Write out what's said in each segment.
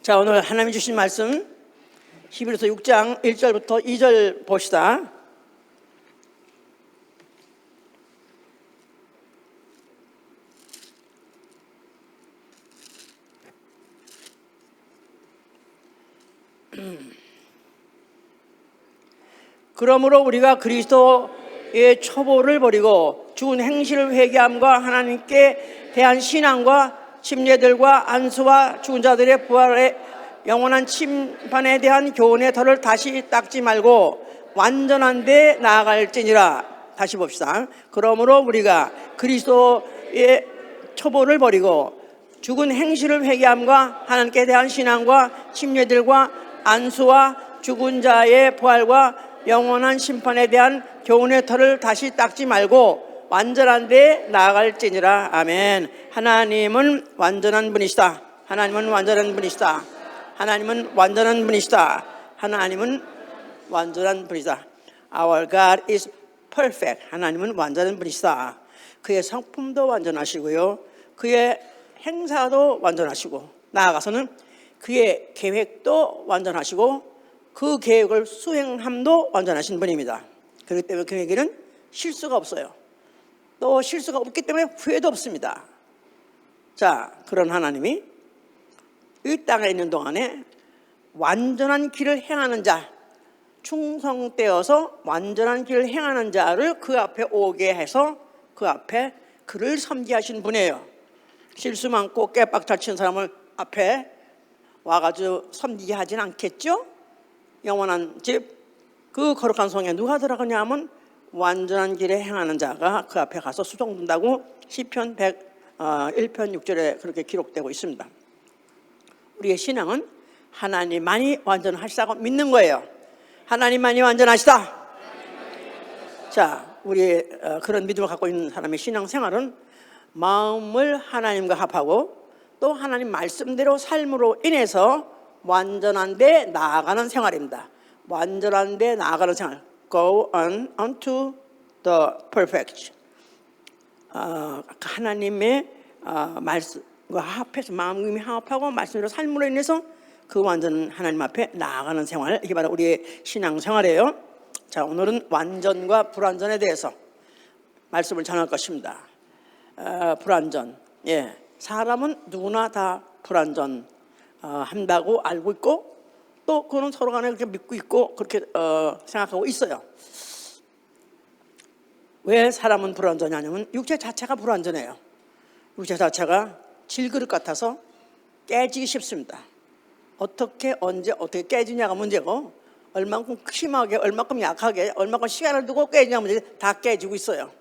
자, 오늘 하나님이 주신 말씀 히브리서 6장 1절부터 2절 봅시다. 그러므로 우리가 그리스도의 초보를 버리고 죽은 행실을 회개함과 하나님께 대한 신앙과 침례들과 안수와 죽은 자들의 부활의 영원한 심판에 대한 교훈의 털을 다시 닦지 말고 완전한 데 나아갈지니라. 다시 봅시다. 그러므로 우리가 그리스도의 초보를 버리고 죽은 행실을 회개함과 하나님께 대한 신앙과 침례들과 안수와 죽은 자의 부활과 영원한 심판에 대한 교훈의 털을 다시 닦지 말고 완전한 데 나아갈지니라. 아멘. 하나님은 완전한 분이시다. 하나님은 완전한 분이시다. 하나님은 완전한 분이시다. 하나님은 완전한 분이시다. Our God is perfect. 하나님은 완전한 분이시다. 그의 성품도 완전하시고요, 그의 행사도 완전하시고, 나아가서는 그의 계획도 완전하시고 그 계획을 수행함도 완전하신 분입니다. 그렇기 때문에 그에게는 실수가 없어요. 또 실수가 없기 때문에 후회도 없습니다. 자, 그런 하나님이 이 땅에 있는 동안에 완전한 길을 행하는 자, 충성되어서 완전한 길을 행하는 자를 그 앞에 오게 해서 그 앞에 그를 섬기게 하신 분이에요. 실수 많고 깨박탈 치는 사람을 앞에 와가지고 섬기게 하진 않겠죠? 영원한 집, 그 거룩한 성에 누가 들어가냐 하면 완전한 길에 행하는 자가 그 앞에 가서 수종된다고 시편 101편 6절에 그렇게 기록되고 있습니다. 우리의 신앙은 하나님만이 완전하시다고 믿는 거예요. 하나님만이 완전하시다. 자, 우리 그런 믿음을 갖고 있는 사람의 신앙생활은 마음을 하나님과 합하고 또 하나님 말씀대로 삶으로 인해서 완전한 데 나아가는 생활입니다. 완전한 데 나아가는 생활. Go on unto the perfect. 하나님의 말씀과 합해서 마음이 합하고 말씀으로 삶으로 인해서 그 완전 하나님 앞에 나아가는 생활, 이게 바로 우리의 신앙생활이에요. 자, 오늘은 완전과 불완전에 대해서 말씀을 전할 것입니다. 불완전, 예, 사람은 누구나 다 불완전 한다고 알고 있고 또 그는 서로 간에 그렇게 믿고 있고 그렇게 생각하고 있어요. 왜 사람은 불완전하냐면 육체 자체가 불완전해요. 육체 자체가 질그릇 같아서 깨지기 쉽습니다. 어떻게 언제 어떻게 깨지냐가 문제고, 얼만큼 심하게 얼만큼 약하게 얼만큼 시간을 두고 깨지냐 문제. 다 깨지고 있어요.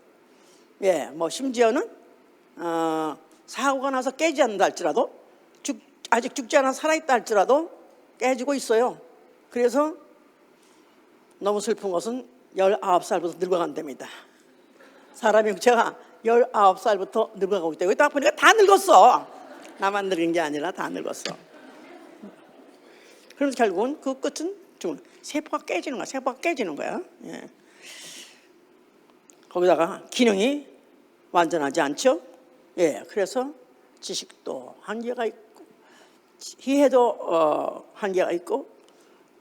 예, 뭐 심지어는 사고가 나서 깨지지 않는다 할지라도, 아직 죽지 않아 살아있다 할지라도 깨지고 있어요. 그래서 너무 슬픈 것은 19살부터 늙어간답니다. 사람의 육체가 19살부터 늙어가고 있다. 여기 딱 보니까 다 늙었어. 나만 늙은 게 아니라 다 늙었어. 그래서 결국은 그 끝은 죽은, 세포가 깨지는 거야. 세포가 깨지는 거야. 예. 거기다가 기능이 완전하지 않죠. 예, 그래서 지식도 한계가 있고 이해도 한계가 있고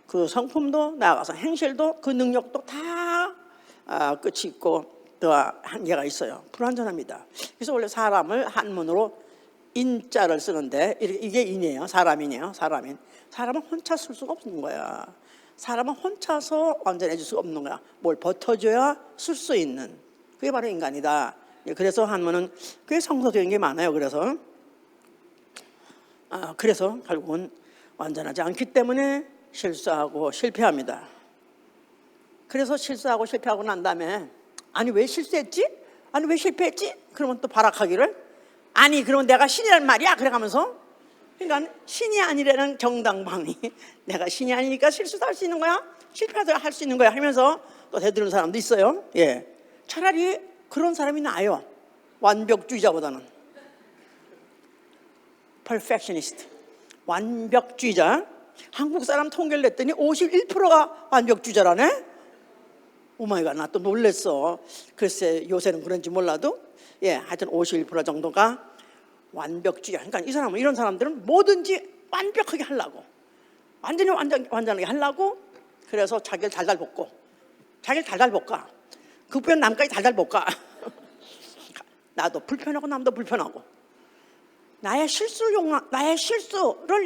그 성품도 나아가서 행실도 그 능력도 다 끝이 있고 또 한계가 있어요. 불완전합니다. 그래서 원래 사람을 한문으로 인자를 쓰는데 이게 인이에요. 사람이네요. 사람인. 사람은 혼자 쓸 수가 없는 거야. 사람은 혼자서 완전해질 수가 없는 거야. 뭘 버텨줘야 쓸 수 있는, 그게 바로 인간이다. 그래서 한문은 꽤 성서적인 게 많아요. 그래서 결국은 완전하지 않기 때문에 실수하고 실패합니다. 그래서 실수하고 실패하고 난 다음에 아니 왜 실수했지? 아니 왜 실패했지? 그러면 또 발악하기를, 아니 그러면 내가 신이란 말이야 그래가면서, 그러니까 신이 아니라는 정당방위, 내가 신이 아니니까 실수도 할 수 있는 거야, 실패도 할 수 있는 거야 하면서 또 대드는 사람도 있어요. 예, 차라리 그런 사람이 나아요. 완벽주의자보다는. perfectionist, 완벽주의자. 한국 사람 통계를 냈더니 51%가 완벽주의자라네. 오마이갓, 나 또 놀랬어. 글쎄 요새는 그런지 몰라도, 예, 하여튼 51% 정도가 완벽주의자. 그러니까 이 사람은, 이런 사람들은 뭐든지 완벽하게 하려고, 완전히 완전하게 하려고. 그래서 자기를 달달 볶고, 자기를 달달 볶아. 그뿐 남까지 달달 볶아. 나도 불편하고 남도 불편하고. 나의 실수를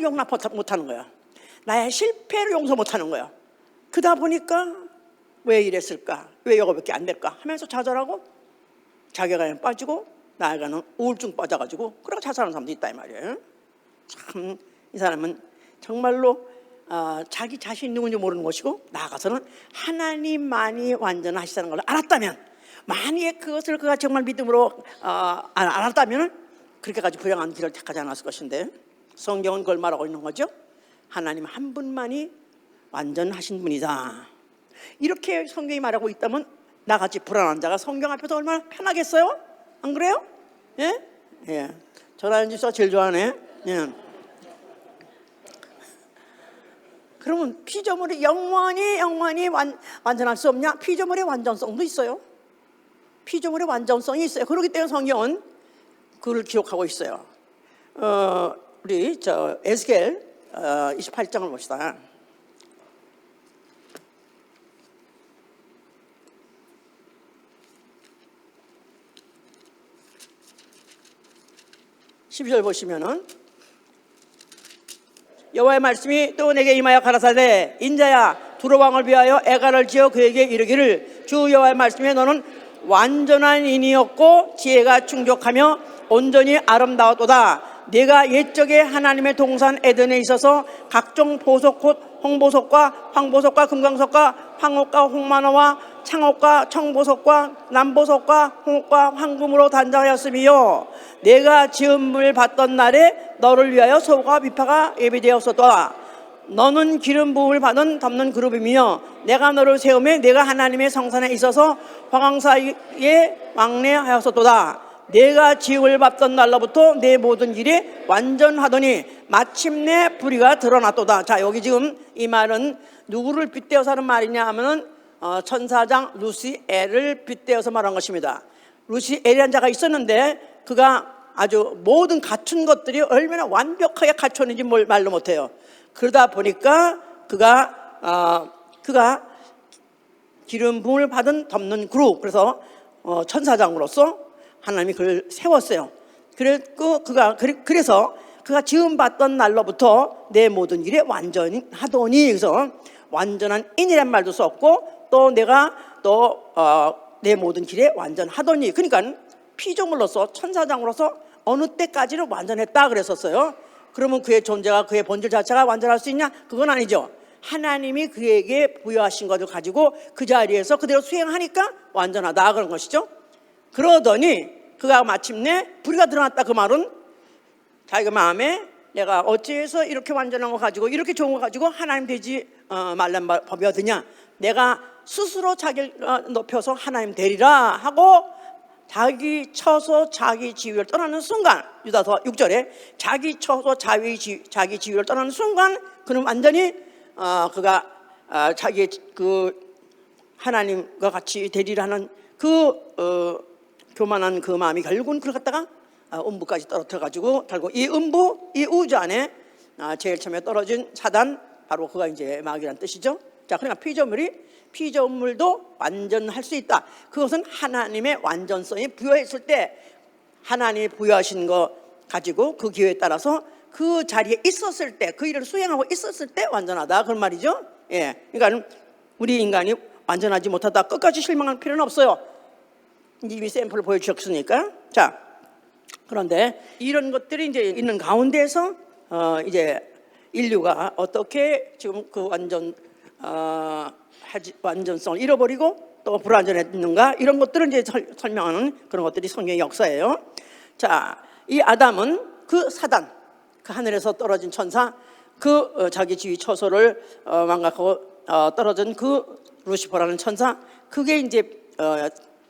용납 못하는 거야. 나의 실패를 용서 못하는 거야. 그러다 보니까 왜 이랬을까, 왜 이거밖에 안 될까 하면서 좌절하고 자괴감에 빠지고 나아가는 우울증 빠져가지고 그러고 자살하는 사람도 있다 이 말이에요. 참 이 사람은 정말로 자기 자신이 누군지 모르는 것이고, 나아가서는 하나님만이 완전하시다는 걸 알았다면, 만약에 그것을 그가 정말 믿음으로 알았다면 그렇게까지 불행한 길을 택하지 않았을 것인데, 성경은 그걸 말하고 있는 거죠. 하나님 한 분만이 완전하신 분이다. 이렇게 성경이 말하고 있다면 나같이 불안한 자가 성경 앞에서 얼마나 편하겠어요? 안 그래요? 예? 예. 전하연 집사가 제일 좋아하네. 예. 그러면 피조물이 영원히 완전할 수 없냐? 피조물의 완전성도 있어요. 피조물의 완전성이 있어요. 그렇기 때문에 성경은 그를 기록하고 있어요. 우리 에스겔 28장을 봅시다. 12절 보시면은, 여호와의 말씀이 또 내게 임하여 가라사대, 인자야 두로 왕을 위하여 애가를 지어 그에게 이르기를, 주 여호와의 말씀에 너는 완전한 인이었고 지혜가 충족하며 온전히 아름다웠도다. 네가 옛적에 하나님의 동산 에덴에 있어서 각종 보석 곧 홍보석과 황보석과 금강석과 황옥과 홍만호와 창옥과 청보석과 남보석과 홍옥과 황금으로 단장하였으며, 내가 지음을 받던 날에 너를 위하여 소가 비파가 예비되었었다. 너는 기름 부음을 받은 덮는 그룹이며, 내가 너를 세우며 내가 하나님의 성산에 있어서 화강사에 왕래하였었도다. 내가 지음을 받던 날로부터 내 모든 길이 완전하더니 마침내 불의가 드러났도다. 자, 여기 지금 이 말은 누구를 빗대어서 하는 말이냐 하면은 천사장 루시엘을 빗대어서 말한 것입니다. 루시엘이라는 자가 있었는데 그가 아주 모든 갖춘 것들이 얼마나 완벽하게 갖췄는지 말로 못해요. 그러다 보니까 그가 기름 부음을 받은 덮는 그룹, 그래서 천사장으로서 하나님이 그를 세웠어요. 그래서 그가 지음 받던 날로부터 내 모든 길에 완전하더니, 그래서 완전한 인이란 말도 썼고, 또 내가 내 모든 길에 완전하더니, 그러니까 피조물로서 천사장으로서 어느 때까지는 완전했다 그랬었어요. 그러면 그의 존재가, 그의 본질 자체가 완전할 수 있냐? 그건 아니죠. 하나님이 그에게 부여하신 것을 가지고 그 자리에서 그대로 수행하니까 완전하다 그런 것이죠. 그러더니 그가 마침내 불의가 드러났다. 그 말은 자기가 마음에 내가 어찌해서 이렇게 완전한 거 가지고, 이렇게 좋은 거 가지고 하나님 되지 말란 법이 어디냐, 내가 스스로 자기를 높여서 하나님 되리라 하고 자기 처소 자기 지위를 떠나는 순간, 유다서 6절에 자기 처소 자기 지위를 떠나는 순간 그는 완전히 그가 자기의 그 하나님과 같이 되리라 하는 교만한 그 마음이 결국은 그걸 갖다가 음부까지 떨어뜨려가지고, 결국 이 음부, 이 우주 안에 제일 처음에 떨어진 사단, 바로 그가 이제 마귀란 뜻이죠. 자, 그러니까 피조물도 완전할 수 있다. 그것은 하나님의 완전성이 부여했을 때, 하나님이 부여하신 거 가지고 그 기회에 따라서 그 자리에 있었을 때, 그 일을 수행하고 있었을 때 완전하다 그런 말이죠. 예, 그러니까 우리 인간이 완전하지 못하다 끝까지 실망할 필요는 없어요. 이미 샘플을 보여주셨으니까. 자, 그런데 이런 것들이 이제 있는 가운데서 이제 인류가 어떻게 지금 그 완전성을 잃어버리고 또 불완전했는가, 이런 것들을 이제 설명하는 그런 것들이 성경의 역사예요. 자, 이 아담은 그 사단, 그 하늘에서 떨어진 천사, 자기 지위 처소를 망각하고 떨어진 그 루시퍼라는 천사, 그게 이제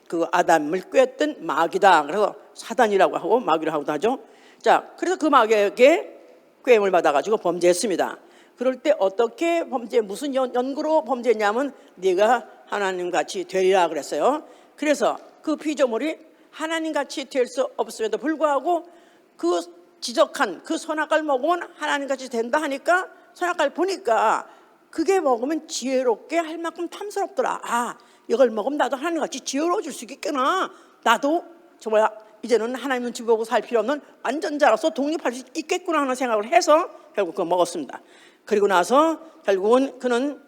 그 아담을 꿰었던 마귀다. 그래서 사단이라고 하고 마귀라고 하기도 하죠. 자, 그래서 그 마귀에게 꿰임을 받아가지고 범죄했습니다. 그럴 때 어떻게 무슨 연구로 범죄했냐면, 네가 하나님같이 되리라 그랬어요. 그래서 그 피조물이 하나님같이 될 수 없음에도 불구하고 그 지적한 그 선악과를 먹으면 하나님같이 된다 하니까 선악과를 보니까 그게 먹으면 지혜롭게 할 만큼 탐스럽더라. 아, 이걸 먹으면 나도 하나님같이 지혜로워질 수 있겠구나. 나도 정말 이제는 하나님 눈치 보고 살 필요 없는 완전자로서 독립할 수 있겠구나 하는 생각을 해서 결국 그거 먹었습니다. 그리고 나서 결국은 그는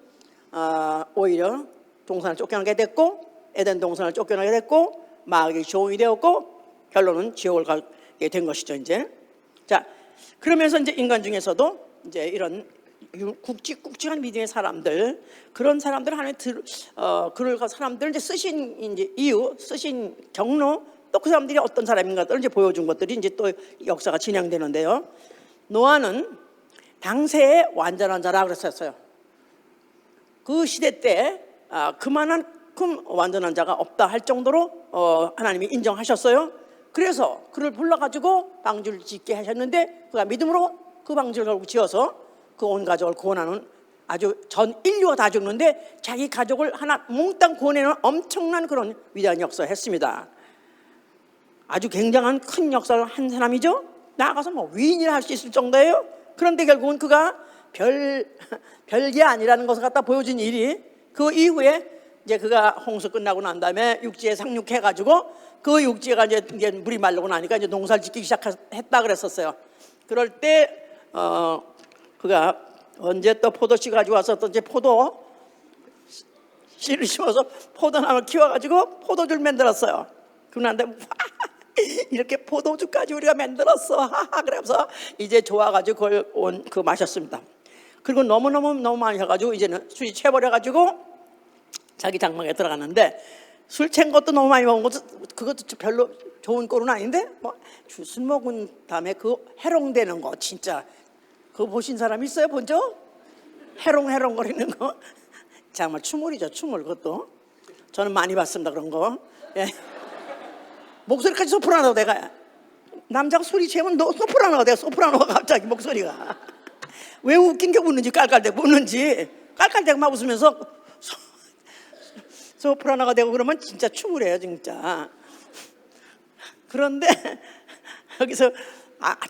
오히려 동산을 쫓겨나게 됐고, 에덴 동산을 쫓겨나게 됐고, 마귀의 종이 되었고, 결론은 지옥을 가게 된 것이죠. 이제 자, 그러면서 이제 인간 중에서도 이제 이런 굵직굵직한 믿음의 사람들, 그런 사람들 하나님 그럴 사람들 이제 쓰신 이제 이유, 쓰신 경로, 또 그 사람들이 어떤 사람인가를 이제 보여준 것들이 이제 또 역사가 진행되는데요. 노아는 당세의 완전한 자라 그랬었어요. 그 시대 때 그만큼 완전한 자가 없다 할 정도로 하나님이 인정하셨어요. 그래서 그를 불러가지고 방주를 짓게 하셨는데 그가 믿음으로 그 방주를 결국 지어서 그 온 가족을 구원하는, 아주 전 인류가 다 죽는데 자기 가족을 하나 몽땅 구원해내는 엄청난 그런 위대한 역사를 했습니다. 아주 굉장한 큰 역사를 한 사람이죠. 나아가서 뭐 위인이라 할 수 있을 정도예요. 그런데 결국은 그가 별게 아니라는 것을 갖다 보여준 일이, 그 이후에 이제 그가 홍수 끝나고 난 다음에 육지에 상륙해가지고 그 육지가 이제 물이 마르고 나니까 이제 농사를 짓기 시작했다 그랬었어요. 그럴 때 그가 언제 또 포도씨 가지고 와서 또 이제 포도 씨를 심어서 포도나무를 키워가지고 포도주를 만들었어요. 그런데 이렇게 포도주까지 우리가 만들었어. 하하. 그래서 이제 좋아가지고 그걸 마셨습니다. 그리고 너무 많이 해가지고 이제는 술이 채버려가지고 자기 장막에 들어갔는데, 술 챈 것도 너무 많이 먹은 것도 그것도 별로 좋은 꼴은 아닌데 술 먹은 다음에 그 해롱되는 거 진짜 그거 보신 사람 있어요? 본 적? 해롱거리는 거 정말 추물이죠. 추물. 그것도 저는 많이 봤습니다. 그런 거. 예. 목소리까지 소프라노. 내가 남자가 소리 채우면 너 소프라노가 돼. 소프라노가 갑자기 목소리가 왜 웃긴 게 웃는지, 깔깔대고 웃는지, 깔깔대고 막 웃으면서 소프라노가 되고 그러면 진짜 추물해요 진짜. 그런데 여기서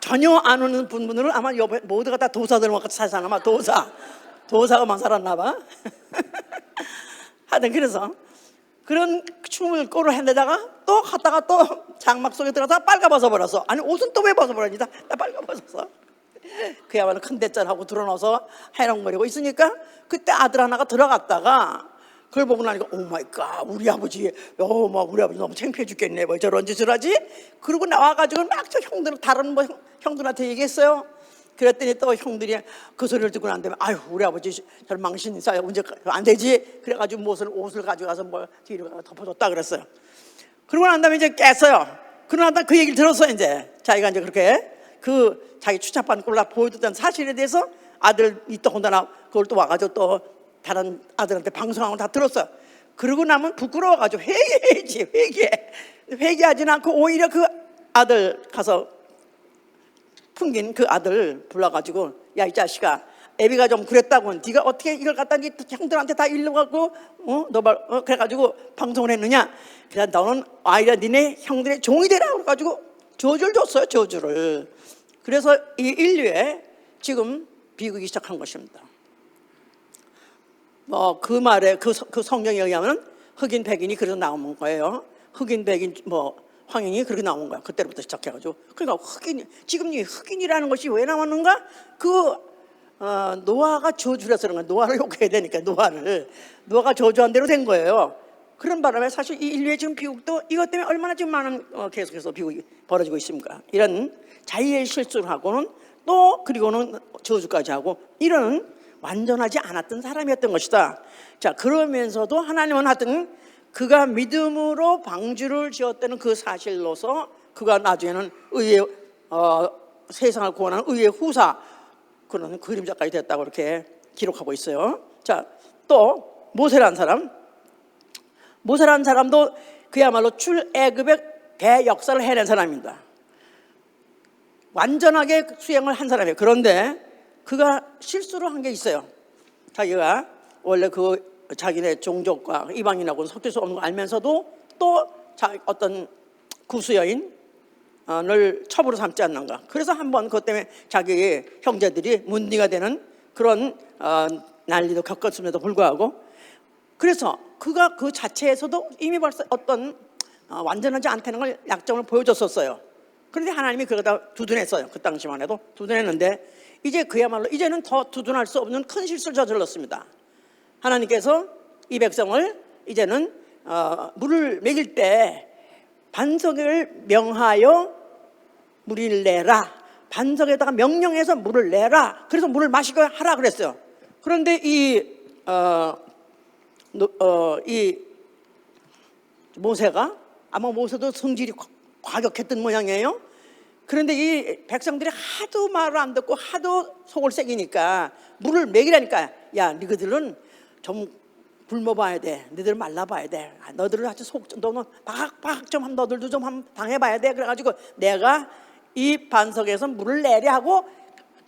전혀 안 오는 분들은 아마 모두가 다 도사들만 같이 살잖아. 아마 도사가만 살았나 봐. 하여튼 그래서 그런 춤을 꼬를 했는데다가 또 갔다가 또 장막 속에 들어가서 빨가 벗어버렸어. 아니 옷은 또 왜 벗어버렸니? 다 빨가 벗었어. 그야말로 큰 대짜하고 드러나서 해롱거리고 있으니까 그때 아들 하나가 들어갔다가 그걸 보고 나니까 오 마이 갓, 우리 아버지 너무 창피해 죽겠네. 뭐 저런 짓을 하지? 그러고 나와가지고 막 저 형들, 다른 형들한테 얘기했어요. 그랬더니 또 형들이 그 소리를 듣고 난 다음에 아유, 우리 아버지 저런 망신 싸요. 언제 안 되지? 그래가지고 옷을 가져가서 뭐 뒤로 덮어줬다 그랬어요. 그러고 난 다음에 이제 깼어요. 그러고 난 다음에 그 얘기를 들었어요. 이제 자기가 이제 그렇게 그 자기 추잡한 꼴라 보여줬던 사실에 대해서 아들이 또 혼자나 그걸 또 와가지고 또 다른 아들한테 방송하고 다 들었어요. 그러고 나면 부끄러워가지고 회개하지는 않고 오히려 그 아들 가서 풍긴 그 아들 불러가지고 야, 이 자식아, 애비가 좀 그랬다고 네가 어떻게 이걸 갖다 네 형들한테 다 일러갖고 그래가지고 방송을 했느냐. 그냥 너는 아이라 니네 형들의 종이 되라 그래가지고 저주를 줬어요. 저주를. 그래서 이 인류에 지금 비극이 시작한 것입니다. 그 말에 그 성경에 의하면 흑인 백인이 그래서 나온 거예요. 흑인 백인 황인이 그렇게 나온 거야. 그때부터 시작해가지고. 그러니까 지금 이 흑인이라는 것이 왜 나왔는가? 노아가 저주를 해서 그런 거야. 노아를 욕해야 되니까 노아가 저주한 대로 된 거예요. 그런 바람에 사실 이 인류의 지금 비극도 이것 때문에 얼마나 지금 많은 계속해서 비극이 벌어지고 있습니까? 이런 자의의 실수를 하고는 또 그리고는 저주까지 하고 이런 완전하지 않았던 사람이었던 것이다. 자, 그러면서도 하나님은 하여튼 그가 믿음으로 방주를 지었다는 그 사실로서 그가 나중에는 세상을 구원하는 의의 후사, 그런 그림자까지 됐다고 이렇게 기록하고 있어요. 자, 또 모세라는 사람도 그야말로 출애굽의 대역사를 해낸 사람입니다. 완전하게 수행을 한 사람이에요. 그런데 그가 실수를 한 게 있어요. 자기가 원래 자기네 종족과 이방인하고는 섞일 수 없는 걸 알면서도 또 어떤 구수 여인, 첩으로 삼지 않는가. 그래서 한번 그것 때문에 자기 형제들이 문제가 되는 그런 난리도 겪었음에도 불구하고, 그래서 그가 그 자체에서도 이미 벌써 어떤 완전하지 않다는 걸 약점을 보여줬었어요. 그런데 하나님이 그걸 다 두둔했어요. 그 당시만 해도 두둔했는데, 이제 그야말로 이제는 더 두둔할 수 없는 큰 실수를 저질렀습니다. 하나님께서 이 백성을 이제는 물을 먹일 때 반석을 명하여 물을 내라, 반석에다가 명령해서 물을 내라, 그래서 물을 마시게 하라 그랬어요. 그런데 이 모세가, 아마 모세도 성질이 과격했던 모양이에요. 그런데 이 백성들이 하도 말을 안 듣고 하도 속을 새기니까 물을 먹이라니까, 야 너희들은 좀 굶어봐야 돼, 너희들 말라봐야 돼, 너희들 아주 너는 박박 좀 너희들도 좀 한번 당해봐야 돼. 그래가지고 내가 이 반석에서 물을 내려 하고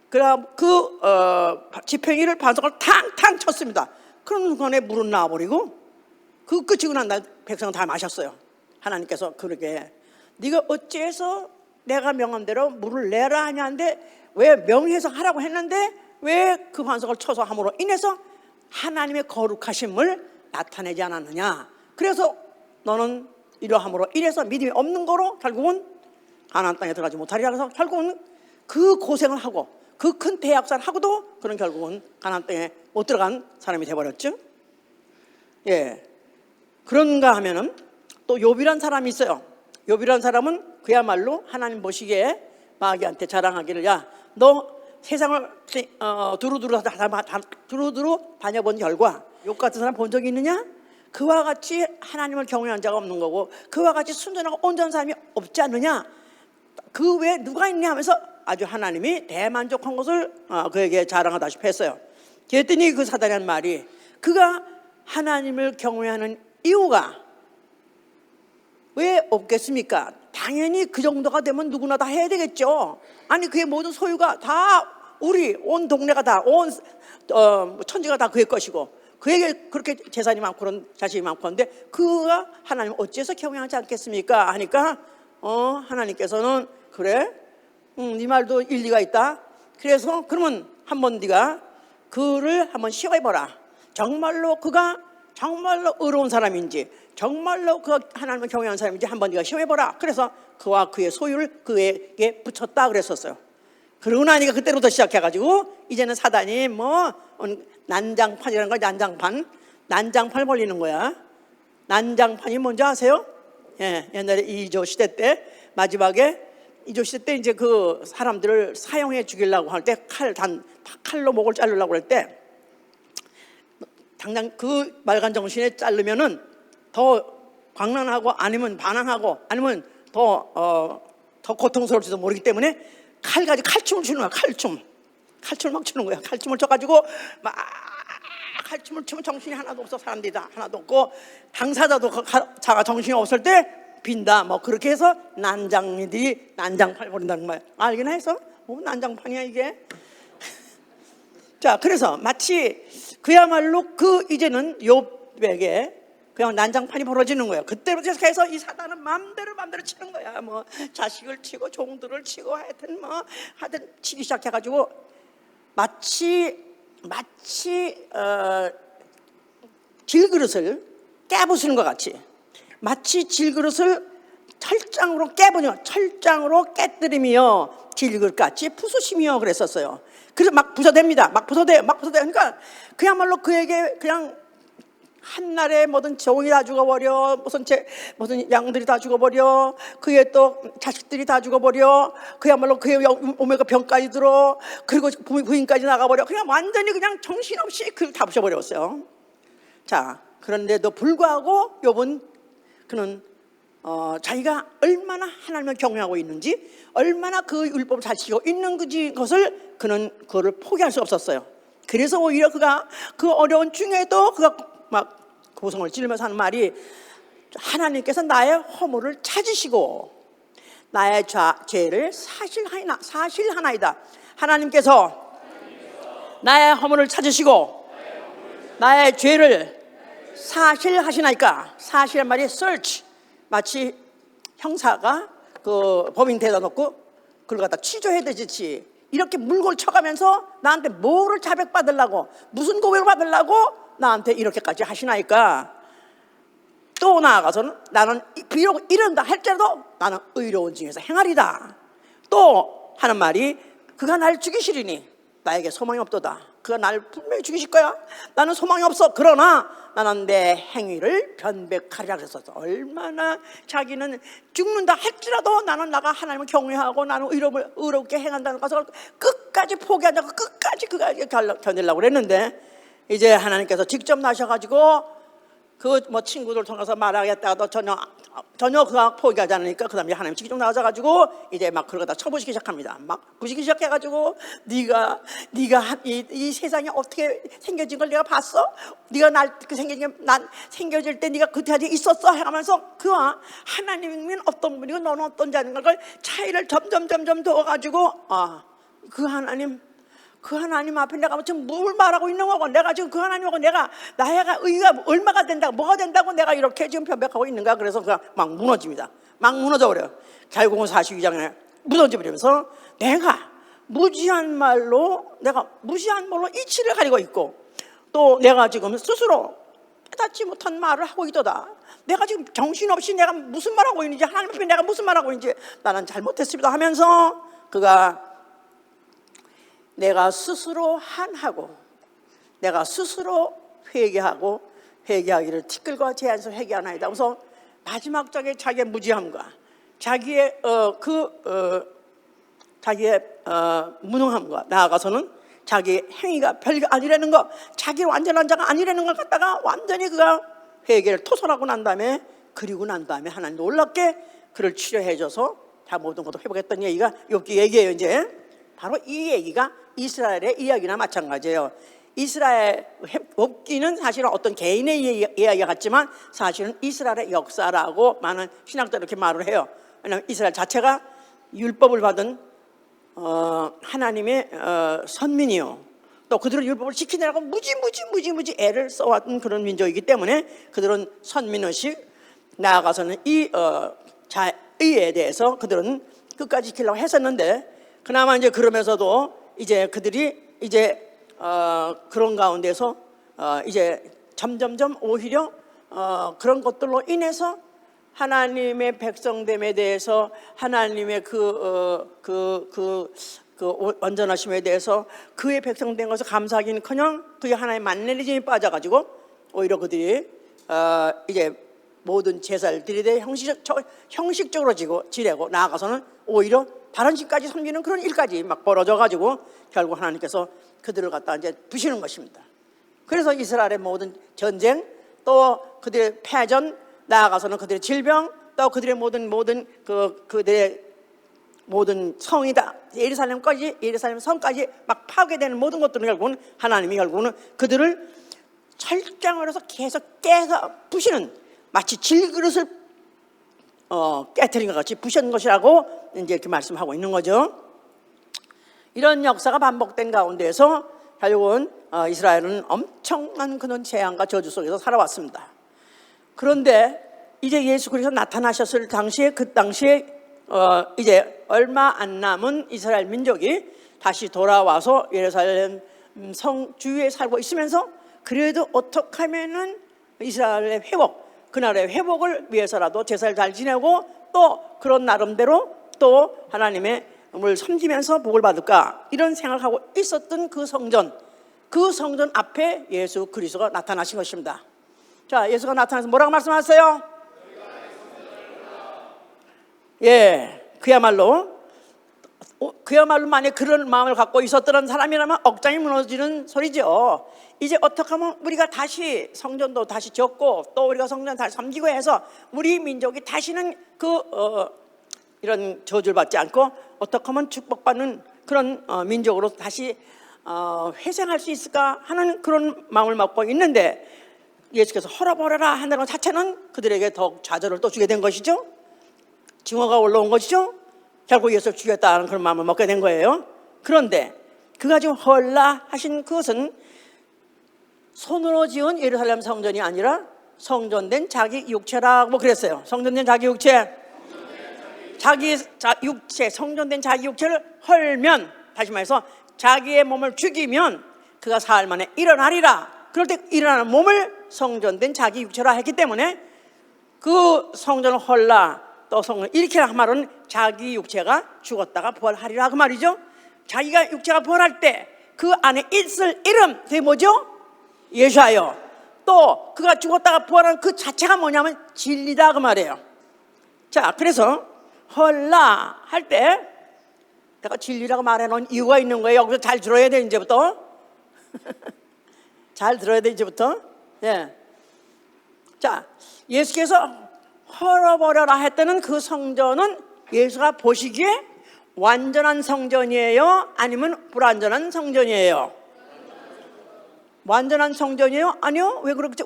그 지팡이를 반석을 탕탕 쳤습니다. 그런 순간에 물은 나와버리고, 그 끝이고 난 날 백성은 다 마셨어요. 하나님께서 그러게 네가 어째서 내가 명한 대로 물을 내라 하냐는데, 왜 명해서 하라고 했는데 왜 그 반석을 쳐서 함으로 인해서 하나님의 거룩하심을 나타내지 않았느냐. 그래서 너는 이러함으로 인해서 믿음이 없는 거로 결국은 가나안 땅에 들어가지 못하리라. 그래서 결국은 그 고생을 하고 그 큰 대학살을 하고도 그는 결국은 가나안 땅에 못 들어간 사람이 돼버렸죠. 예, 그런가 하면은 또 욥이란 사람이 있어요. 욥이란 사람은 그야말로 하나님 보시기에 마귀한테 자랑하기를, 야 너 세상을 두루두루 다녀본 결과 욥 같은 사람 본 적이 있느냐? 그와 같이 하나님을 경외한 자가 없는 거고, 그와 같이 순전하고 온전한 사람이 없지 않느냐? 그 외에 누가 있냐 하면서 아주 하나님이 대만족한 것을 그에게 자랑하다시피 했어요. 그랬더니 그 사단이 한 말이, 그가 하나님을 경외하는 이유가 왜 없겠습니까? 당연히 그 정도가 되면 누구나 다 해야 되겠죠. 아니 그의 모든 소유가 다 우리 온 동네가 다 온 천지가 다 그의 것이고, 그에게 그렇게 재산이 많고 그런 자식이 많고 한데 그가 하나님을 어째서 경외하지 않겠습니까? 하니까 하나님께서는 그래, 네 말도 일리가 있다. 그래서 그러면 한번 네가 그를 한번 시험해보라. 정말로 그가 정말로 의로운 사람인지, 정말로 그가 하나님을 경외하는 사람인지 한번 네가 시험해보라. 그래서 그와 그의 소유를 그에게 붙였다 그랬었어요. 그러고 나니까 그때부터 시작해가지고 이제는 사단이 뭐 난장판이라는 거야. 난장판을 벌리는 거야. 난장판이 뭔지 아세요? 예, 옛날에 이조 시대 때 마지막에 이조 시대 때 이제 그 사람들을 사형해 죽이려고 할 때 칼로 목을 자르려고 할 때 당장 그 말간 정신에 자르면은 더 광란하고 아니면 반항하고 아니면 더 고통스러울지도 모르기 때문에 칼 가지고 칼춤을 추는 거야. 칼춤을 막 추는 거야. 칼춤을 춰가지고 막 칼춤을 추면 정신이 하나도 없어. 사람들이 다 하나도 없고, 당사자도 자가 정신이 없을 때 빈다. 뭐 그렇게 해서 난장이들이 난장판 버린다는 말 알긴 해서 난장판이야 이게. 자, 그래서 마치 그야말로 그 이제는 욥에게 그냥 난장판이 벌어지는 거예요. 그때부터 해서 이 사단은 마음대로 치는 거야. 뭐 자식을 치고 종들을 치고 하여튼 치기 시작해가지고 마치 질그릇을 깨부수는 것 같이, 마치 질그릇을 철장으로 깨뜨리며 질그릇같이 부수시며 그랬었어요. 그래서 막 부서댑니다. 막 부서대. 그러니까 그야말로 그에게 그냥 한날에 모든 종이 다 죽어버려, 무슨 양들이 다 죽어버려, 그의 또 자식들이 다 죽어버려, 그야말로 그의 오메가 병까지 들어, 그리고 부인까지 나가버려. 그냥 완전히 그냥 정신없이 그걸 다 부셔버렸어요. 자, 그런데도 불구하고 욥은 그는 자기가 얼마나 하나님을 경외하고 있는지, 얼마나 그 율법을 잘 지키고 있는 것을 그는 그거를 포기할 수 없었어요. 그래서 오히려 그가 그 어려운 중에도 그가 막 고성을 지르면서 하는 말이, 하나님께서 나의 허물을 찾으시고 나의 죄를 사실하나이다. 하나님께서 나의 허물을 찾으시고 나의 죄를 사실하시나이까. 사실한 말이 search, 마치 형사가 그 법인 대다 놓고 그걸 갖다 취조해야 되지. 이렇게 물골 쳐가면서 나한테 뭐를 자백받으려고, 무슨 고백을 받으려고 나한테 이렇게까지 하시나이까. 또 나아가서는 나는 비록 이런다 할지라도 나는 의로운 중에서 행하리다. 또 하는 말이 그가 날 죽이시리니 나에게 소망이 없도다. 그가 날 분명히 죽이실 거야. 나는 소망이 없어. 그러나 나는 내 행위를 변백하리라 그랬었어. 얼마나 자기는 죽는다 할지라도 나는 나가 하나님을 경외하고 나는 의롭게 행한다는 것을 끝까지 포기하지 않고 끝까지 견디려고 그랬는데, 이제 하나님께서 직접 나셔가지고 그 뭐 친구들 통해서 말하겠다가도 전혀 그가 포기하지 않으니까 그 다음에 하나님 직접 나와가지고 이제 막 그러다 쳐부시기 시작합니다. 막 부시기 시작해가지고 네가 이 세상이 어떻게 생겨진 걸 내가 봤어? 네가 난 생겨질 때 네가 그때 아직 있었어? 하면서 그와 하나님은 어떤 분이고 너는 어떤 자인 걸 차이를 점점 두어가지고 그 하나님 앞에 내가 지금 뭘 말하고 있는 거고, 내가 지금 그 하나님하고 내가 나야가 의가 얼마가 된다고, 뭐가 된다고 내가 이렇게 지금 변백하고 있는가. 그래서 그냥 막 무너집니다. 막 무너져 버려요. 결국은 42장에 무너져 버리면서 내가 무지한 말로 이치를 가리고 있고, 또 내가 지금 스스로 깨닫지 못한 말을 하고 있도다. 내가 지금 정신없이 내가 무슨 말하고 있는지, 하나님 앞에 내가 무슨 말하고 있는지 나는 잘못했습니다 하면서 그가 내가 스스로 한하고 내가 스스로 회개하기를 티끌과 제한서 회개하나이다. 그래서 마지막 장에 자기의 무지함과 자기의 무능함과 나아가서는 자기 행위가 별게 아니라는 것, 자기 완전한 자가 아니라는 걸 갖다가 완전히 그가 회개를 토설하고 난 다음에, 그리고 난 다음에 하나님 놀랍게 그를 치료해줘서 다 모든 것도 회복했던 얘기가 욥기 얘기예요. 이제 바로 이 얘기가 이스라엘의 이야기나 마찬가지예요. 이스라엘 욥기는 사실은 어떤 개인의 이야기 같지만 사실은 이스라엘의 역사라고 많은 신학자들이 이렇게 말을 해요. 왜냐하면 이스라엘 자체가 율법을 받은 하나님의 선민이요, 또 그들은 율법을 지키느라고 무지 애를 써왔던 그런 민족이기 때문에 그들은 선민의식, 나아가서는 이 자의에 대해서 그들은 끝까지 지키려고 했었는데, 그나마 이제 그러면서도 이제 그들이 이제 그런 가운데서 이제 점점점 오히려 그런 것들로 인해서 하나님의 백성됨에 대해서, 하나님의 온전하심에 대해서 그의 백성된 것을 감사하기는커녕 그의 하나의 만내리즘이 빠져가지고 오히려 그들이 이제 모든 제사를 드리되 형식적으로 지내고 나아가서는 오히려 다른 집까지 섬기는 그런 일까지 막 벌어져가지고 결국 하나님께서 그들을 갖다 이제 부시는 것입니다. 그래서 이스라엘의 모든 전쟁, 또 그들의 패전, 나아가서는 그들의 질병, 또 그들의 그들의 모든 성이다, 예루살렘 성까지 막 파괴되는 모든 것들은 결국은 하나님이 결국은 그들을 철장으로 해서 계속 깨서 부시는, 마치 질그릇을 깨트린 것 같이 부신 것이라고 이제 이렇게 말씀하고 있는 거죠. 이런 역사가 반복된 가운데에서 결국은 이스라엘은 엄청난 그런 재앙과 저주 속에서 살아왔습니다. 그런데 이제 예수 그리스도 나타나셨을 당시에, 그 당시에 이제 얼마 안 남은 이스라엘 민족이 다시 돌아와서 예루살렘 성 주위에 살고 있으면서, 그래도 어떻게 하면은 이스라엘의 회복, 그 나라의 회복을 위해서라도 제사를 잘 지내고 또 그런 나름대로 또 하나님의 을 섬기면서 복을 받을까, 이런 생각하고 있었던 그 성전 앞에 예수 그리스도가 나타나신 것입니다. 자, 예수가 나타나서 뭐라고 말씀하세요? 예, 그야말로 만약 그런 마음을 갖고 있었던 사람이라면 억장이 무너지는 소리죠. 이제 어떻게 하면 우리가 다시 성전도 다시 짓고 또 우리가 성전 다시 섬기고 해서 우리 민족이 다시는 이런 저주를 받지 않고 어떻게 하면 축복받는 그런 민족으로 다시 회생할 수 있을까 하는 그런 마음을 먹고 있는데, 예수께서 허락하라 한다는 것 자체는 그들에게 더욱 좌절을 또 주게 된 것이죠. 증오가 올라온 것이죠. 결국 예수를 죽였다는 그런 마음을 먹게 된 거예요. 그런데 그가 지금 헐라 하신 그것은 손으로 지은 예루살렘 성전이 아니라 성전된 자기 육체라고 그랬어요. 성전된 자기 육체. 자기 육체, 성전된 자기 육체를 헐면, 다시 말해서 자기의 몸을 죽이면 그가 사흘 만에 일어나리라. 그럴 때 일어나는 몸을 성전된 자기 육체라 했기 때문에 그 성전을 헐라, 또 성전 일으키라 한 말은 자기 육체가 죽었다가 부활하리라 그 말이죠. 자기가 육체가 부활할 때 그 안에 있을 이름, 그게 뭐죠? 예수하여. 또 그가 죽었다가 부활하는 그 자체가 뭐냐면 진리다 그 말이에요. 자, 그래서 헐라 할 때 내가 진리라고 말해놓은 이유가 있는 거예요. 여기서 잘 들어야 돼 이제부터. 잘 들어야 돼 이제부터. 예. 자, 예수께서 헐어버려라 했다는 그 성전은 예수가 보시기에 완전한 성전이에요? 아니면 불완전한 성전이에요? 완전한 성전이에요? 아니요. 왜 그렇죠?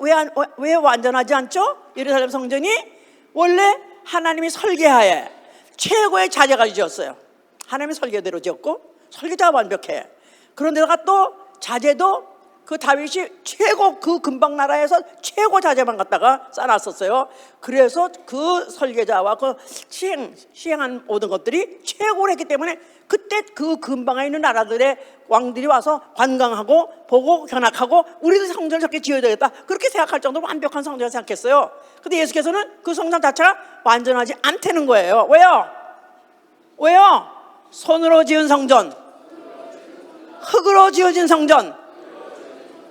왜 완전하지 않죠? 예루살렘 성전이 원래 하나님이 설계하에 최고의 자재가 지었어요. 하나님의 설계대로 지었고 설계자가 완벽해. 그런데다가 또 자재도 그 다윗이 최고 그 근방 나라에서 최고 자재만 갖다가 쌓아놨었어요. 그래서 그 설계자와 그 시행한 모든 것들이 최고를 했기 때문에 그때 그 근방에 있는 나라들의 왕들이 와서 관광하고 보고 견학하고 우리도 성전을 저렇게 지어야 되겠다 그렇게 생각할 정도로 완벽한 성전을 생각했어요. 근데 예수께서는 그 성전 자체가 완전하지 않다는 거예요. 왜요? 손으로 지은 성전, 흙으로 지어진 성전,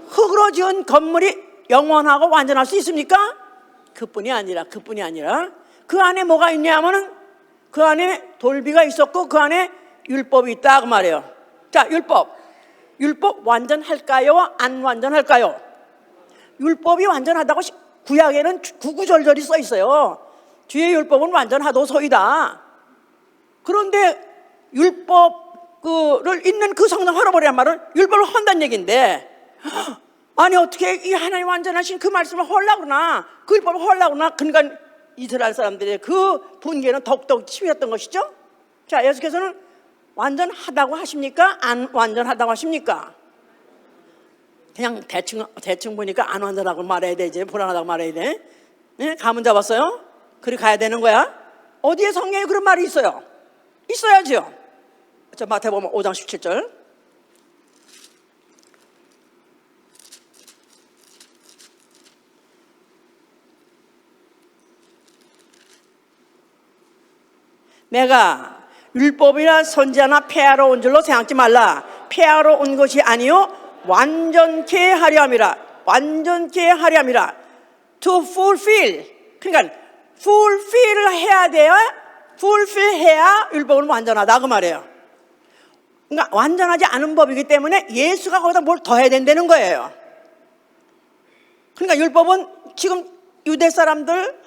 흙으로 지은 건물이 영원하고 완전할 수 있습니까? 그뿐이 아니라 그 안에 뭐가 있냐면은 그 안에 돌비가 있었고 그 안에 율법이 있다 그 말이에요. 자, 율법 완전할까요? 안 완전할까요? 율법이 완전하다고 구약에는 구구절절이 써 있어요. 뒤에 율법은 완전하도소이다. 그런데 율법을 있는 그 성경 헐어버리란 말은 율법을 헌다는 얘기인데, 아니 어떻게 이 하나님 완전하신 그 말씀을 헐라고 그러나, 그 율법을 헐라고 그러나. 그러니까 이스라엘 사람들의 그 분개는 더욱더욱 치밀었던 것이죠. 자, 예수께서는 완전하다고 하십니까? 안 완전하다고 하십니까? 그냥 대충 보니까 안 완전하다고 말해야 되지, 불안하다고 말해야 돼. 네? 감은 잡았어요? 그리 가야 되는 거야? 어디에 성경에 그런 말이 있어요? 있어야지요. 자, 마태복음 5장 17절. 내가 율법이나 선지자나 폐하러 온 줄로 생각지 말라. 폐하러 온 것이 아니요 완전케 하려 함이라. 완전케 하려 함이라. To fulfill. 그러니까 fulfill을 해야 돼요. fulfill 해야 율법은 완전하다 그 말이에요. 그러니까 완전하지 않은 법이기 때문에 예수가 거기다 뭘 더 해야 된다는 거예요. 그러니까 율법은 지금 유대 사람들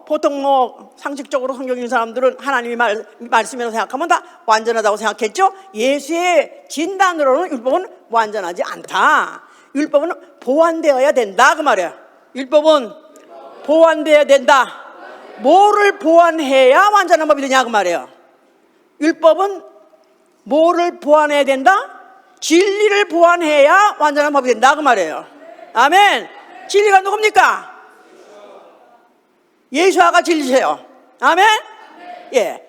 보통 상식적으로 성경 읽는 사람들은 하나님이 말씀이라고 생각하면 다 완전하다고 생각했죠. 예수의 진단으로는 율법은 완전하지 않다. 율법은 보완되어야 된다 그 말이에요. 율법은 보완되어야 된다. 뭐를 보완해야 완전한 법이 되냐 그 말이에요. 율법은 뭐를 보완해야 된다? 진리를 보완해야 완전한 법이 된다 그 말이에요. 아멘. 진리가 누굽니까? 예수아가 진리세요. 아멘? 예.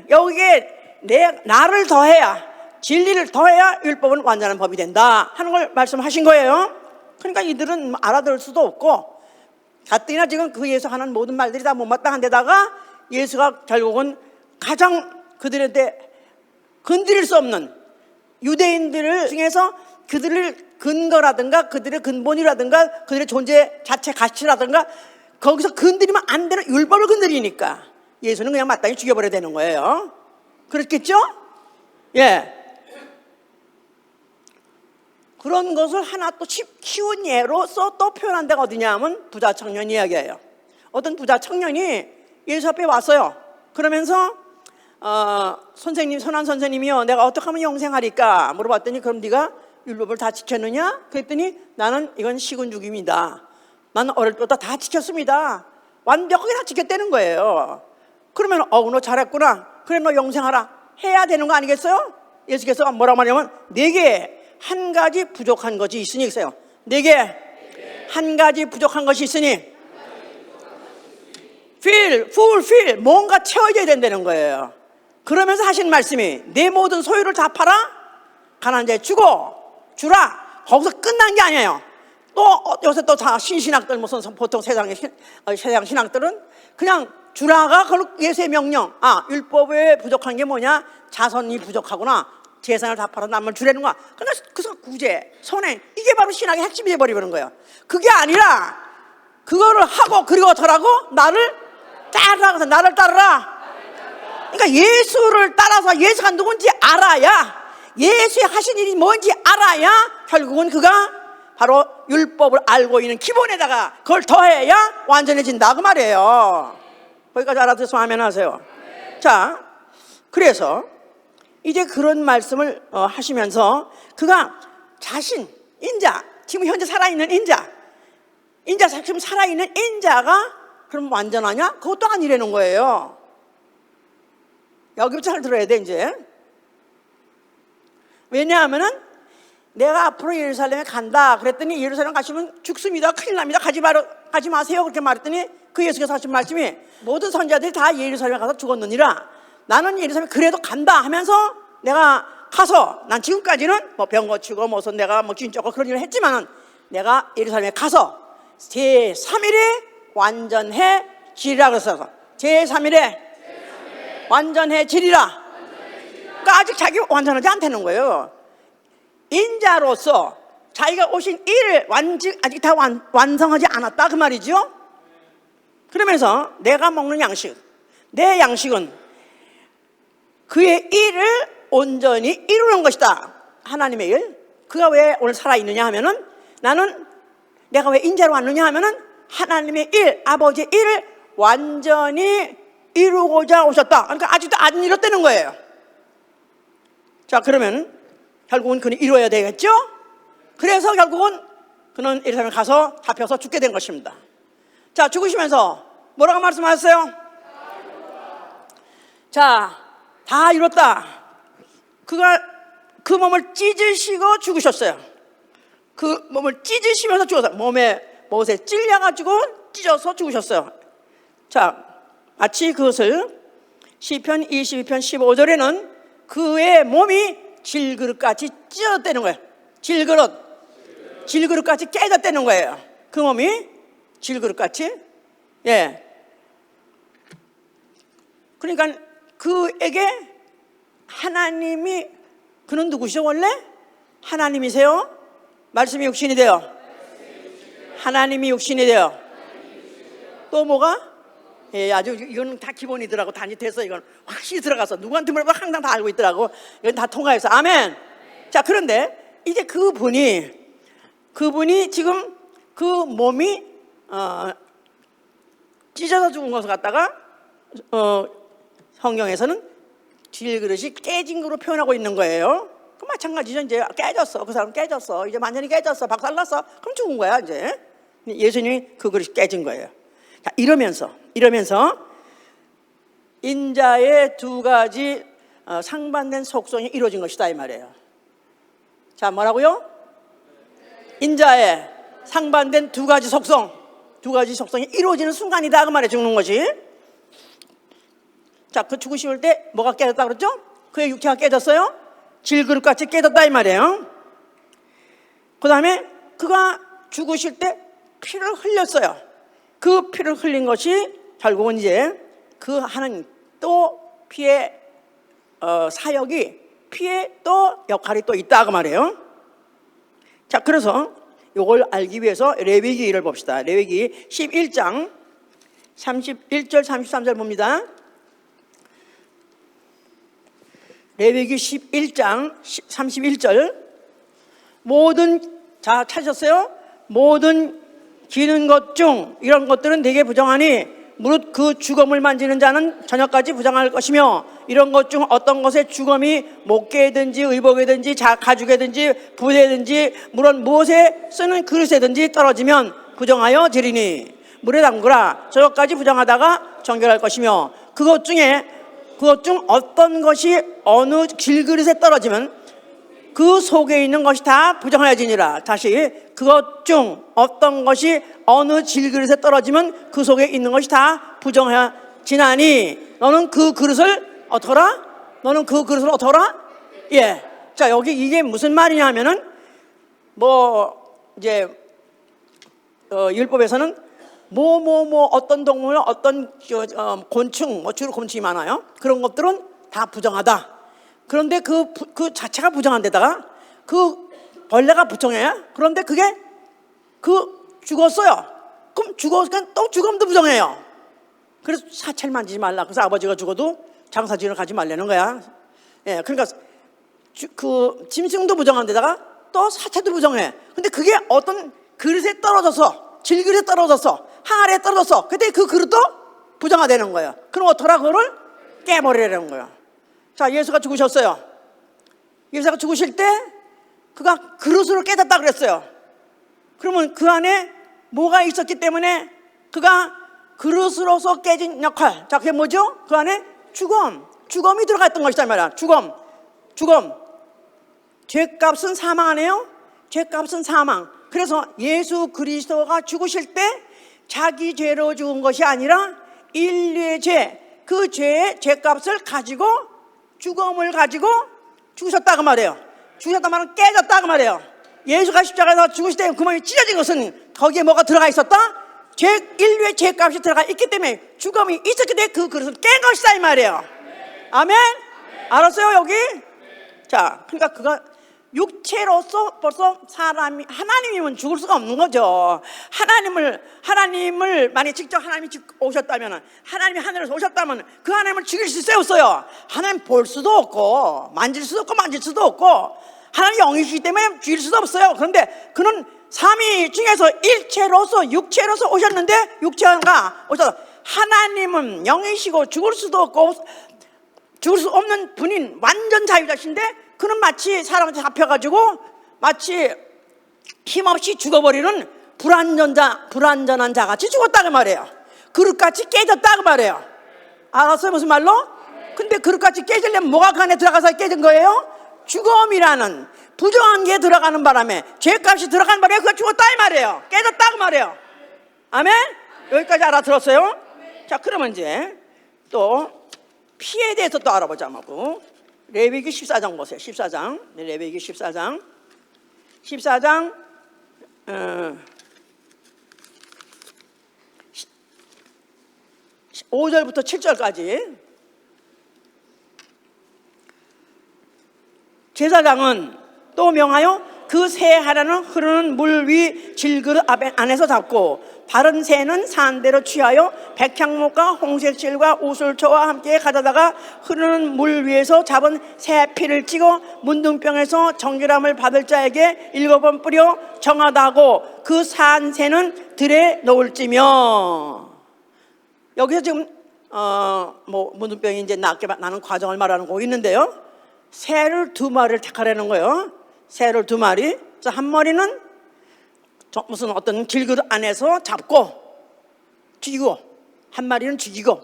여기에 나를 더해야, 진리를 더해야 율법은 완전한 법이 된다 하는 걸 말씀하신 거예요. 그러니까 이들은 알아들을 수도 없고, 가뜩이나 지금 그 예수 하는 모든 말들이 다 못마땅한 데다가 예수가 결국은 가장 그들한테 건드릴 수 없는 유대인들 중에서 그들을 근거라든가 그들의 근본이라든가 그들의 존재 자체 가치라든가 거기서 건드리면 안 되는 율법을 건드리니까 예수는 그냥 마땅히 죽여버려야 되는 거예요. 그렇겠죠? 예. 그런 것을 하나 또 키운 예로서 또 표현한 데가 어디냐 하면 부자 청년 이야기예요. 어떤 부자 청년이 예수 앞에 왔어요. 그러면서 선한 선생님이요, 내가 어떻게 하면 영생하리까 물어봤더니, 그럼 네가 율법을 다 지켰느냐? 그랬더니 나는 이건 식은 죽임이다. 나는 어릴 때부터 다 지켰습니다. 완벽하게 다 지켰다는 거예요. 그러면 너 잘했구나. 그래, 너 영생하라 해야 되는 거 아니겠어요? 예수께서 뭐라고 말하냐면 내게 한 가지 부족한 것이 있으니 있어요. 내게 한 가지 부족한 것이 있으니 fulfill, 뭔가 채워져야 된다는 거예요. 그러면서 하신 말씀이 내 모든 소유를 다 팔아 가난한 자에 주라. 거기서 끝난 게 아니에요. 또 요새 또 다 신신학들 무슨 보통 세상 신학들은 그냥 주라가 그걸로 예수의 명령. 율법에 부족한 게 뭐냐? 자선이 부족하구나. 재산을 다 팔아 남을 주라는 거야. 그러니까 그래서 구제, 선행, 이게 바로 신학의 핵심이 돼버리는 거예요. 그게 아니라 그거를 하고 그리고 어떡하라고? 나를 따르라. 그러니까 예수를 따라서 예수가 누군지 알아야, 예수의 하신 일이 뭔지 알아야 결국은 그가 바로 율법을 알고 있는 기본에다가 그걸 더해야 완전해진다 그 말이에요. 거기까지 알아들어서 아멘 하세요. 자, 그래서 이제 그런 말씀을 하시면서 그가 자신, 인자, 지금 현재 살아있는 인자, 지금 살아있는 인자가 그럼 완전하냐? 그것도 아니라는 거예요. 여기부터 잘 들어야 돼 이제. 왜냐하면은 내가 앞으로 예루살렘에 간다 그랬더니 예루살렘 가시면 죽습니다, 큰일 납니다, 가지 마세요 그렇게 말했더니 그 예수께서 하신 말씀이 모든 선지자들이 다 예루살렘에 가서 죽었느니라 나는 예루살렘에 그래도 간다 하면서 내가 가서, 난 지금까지는 뭐 병 고치고 무슨 내가 뭐 진짜고 그런 일을 했지만은 내가 예루살렘에 가서 제3일에 완전해지리라 그랬어서 제3일에 완전해지리라. 그러니까 아직 자기 완전하지 않다는 거예요. 인자로서 자기가 오신 일을 아직 다 완성하지 않았다 그 말이죠. 그러면서 내가 먹는 양식, 내 양식은 그의 일을 온전히 이루는 것이다. 하나님의 일. 그가 왜 오늘 살아있느냐 하면은, 내가 왜 인자로 왔느냐 하면은 하나님의 일, 아버지의 일을 완전히 이루고자 오셨다. 그러니까 아직도 안 이뤘다는 거예요. 자, 그러면 결국은 그는 이루어야 되겠죠? 그래서 결국은 그는 예루살렘에 가서 잡혀서 죽게 된 것입니다. 자, 죽으시면서 뭐라고 말씀하셨어요? 자, 다 이뤘다. 그가 그 몸을 찢으시고 죽으셨어요. 그 몸을 찢으시면서 죽었어요. 못에 찔려가지고 찢어서 죽으셨어요. 자, 마치 그것을 시편 22편 15절에는 그의 몸이 질그릇같이 찢어졌다는 거예요. 질그릇같이 깨졌다는 거예요. 그 몸이 질그릇같이. 예. 그러니까 그에게 하나님이, 그는 누구시죠 원래? 하나님이세요. 말씀이 육신이 돼요. 하나님이 육신이 돼요. 또 뭐가? 예, 아주 이건 다 기본이더라고. 단위돼서 이건 확실히 들어가서 누구한테 물어봐 항상 다 알고 있더라고. 이건 다 통과해서 아멘. 자, 그런데 이제 그분이 지금 그 몸이 찢어져 죽은 것을 갖다가 성경에서는 질그릇이 깨진 거로 표현하고 있는 거예요. 그 마찬가지죠. 이제 깨졌어. 그 사람 깨졌어. 이제 완전히 깨졌어. 박살났어. 그럼 죽은 거야 이제. 예수님이 그 그릇이 깨진 거예요. 자, 이러면서 인자의 두 가지 상반된 속성이 이루어진 것이다 이 말이에요. 자, 뭐라고요? 인자의 상반된 두 가지 속성이 이루어지는 순간이다 그 말이에요. 죽는 것이. 자, 그 죽으실 때 뭐가 깨졌다 그랬죠? 그의 육체가 깨졌어요. 질그릇같이 깨졌다 이 말이에요. 그 다음에 그가 죽으실 때 피를 흘렸어요. 그 피를 흘린 것이 결국은 이제 그 하는 또 피의 사역이, 피의 또 역할이 또 있다 그 말이에요. 자, 그래서 이걸 알기 위해서 레위기를 봅시다. 레위기 11장 31절 33절 봅니다. 레위기 11장 31절. 자, 찾으셨어요? 모든 기는 것 중 이런 것들은 되게 부정하니 무릇 그 주검을 만지는 자는 저녁까지 부정할 것이며 이런 것 중 어떤 것에 주검이 목게든지 의복에든지 가죽에든지 부대든지 물론 무엇에 쓰는 그릇에든지 떨어지면 부정하여 지리니 물에 담그라. 저녁까지 부정하다가 정결할 것이며 그것 중 어떤 것이 어느 질그릇에 떨어지면 그 속에 있는 것이 다 부정하여지니라. 다시, 그것 중 어떤 것이 어느 질그릇에 떨어지면 그 속에 있는 것이 다 부정하여지나니 너는 그 그릇을 어떠라? 너는 그 그릇을 어떠라? 예. 자, 여기 이게 무슨 말이냐 하면은 이제 율법에서는 어떤 동물, 어떤 곤충, 주로 곤충이 많아요. 그런 것들은 다 부정하다. 그런데 그 자체가 부정한 데다가 그 벌레가 부정해요. 그런데 그게 죽었어요. 그럼 죽었으니까 또 죽음도 부정해요. 그래서 사체를 만지지 말라. 그래서 아버지가 죽어도 장사지러 가지 말라는 거야. 예, 그러니까 그 짐승도 부정한 데다가 또 사체도 부정해. 근데 그게 어떤 그릇에 떨어져서, 질그릇에 떨어져서, 항아리에 떨어져서, 그때 그 그릇도 부정화되는 거예요. 그럼 어떡하라? 그거를 깨버리라는 거예요. 자, 예수가 죽으셨어요. 예수가 죽으실 때 그가 그릇으로 깨졌다 그랬어요. 그러면 그 안에 뭐가 있었기 때문에 그가 그릇으로서 깨진 역할. 자, 그게 뭐죠? 그 안에 죽음이 들어가 있던 것이다 말이야. 죽음. 죄값은 사망 아니에요? 죄값은 사망. 그래서 예수 그리스도가 죽으실 때 자기 죄로 죽은 것이 아니라 인류의 죄, 그 죄의 죄값을 가지고 죽음을 가지고 죽으셨다고 말해요. 죽으셨다 말은 깨졌다고 말해요. 예수가 십자가에서 죽으실 때 구멍이 찢어진 것은 거기에 뭐가 들어가 있었다? 인류의 죄값이 들어가 있기 때문에 죽음이 있었기 때문에 그 그릇을 깬 것이다 이 말이에요. 아멘? 알았어요 여기? 자, 그러니까 그가 육체로서 벌써 하나님이면 죽을 수가 없는 거죠. 하나님을 만약 직접 하나님이 오셨다면, 하나님이 하늘에서 오셨다면 그 하나님을 죽일 수 있어요, 없어요? 하나님 볼 수도 없고 만질 수도 없고 하나님 영이시기 때문에 죽일 수도 없어요. 그런데 그는 삼위 중에서 일체로서 육체로서 오셨는데, 육체가 오셔서 하나님은 영이시고 죽을 수 없는 분인 완전 자유자신데, 그는 마치 사람한테 잡혀가지고 마치 힘없이 죽어버리는 불완전한 자같이 죽었다고 말해요. 그릇같이 깨졌다고 말해요. 알았어요? 무슨 말로? 근데 그릇같이 깨지려면 뭐가 그 안에 들어가서 깨진 거예요? 죽음이라는 부정한 게 들어가는 바람에, 죄값이 들어가는 바람에 그가 죽었다 이 말이에요. 깨졌다고 말해요. 아멘? 여기까지 알아들었어요? 자, 그러면 이제 또 피에 대해서 또 알아보자. 레위기 14장 보세요. 14장. 레위기 14장. 5절부터 7절까지. 제사장은 또 명하여 그 새 하나는 흐르는 물 위 질그릇 안에서 잡고, 다른 새는 산대로 취하여 백향목과 홍색실과 우슬초와 함께 가져다가 흐르는 물 위에서 잡은 새 피를 찍어 문둥병에서 정결함을 받을 자에게 7번 뿌려 정하다고 그 산 새는 들에 놓을지며. 여기서 지금 문둥병이 이제 낫게 나는 과정을 말하는 거 있는데요, 새를 2마리를 택하라는 거예요. 새를 2마리. 그래서 한 마리는 무슨 어떤 길그릇 안에서 잡고 죽이고, 한 마리는 죽이고,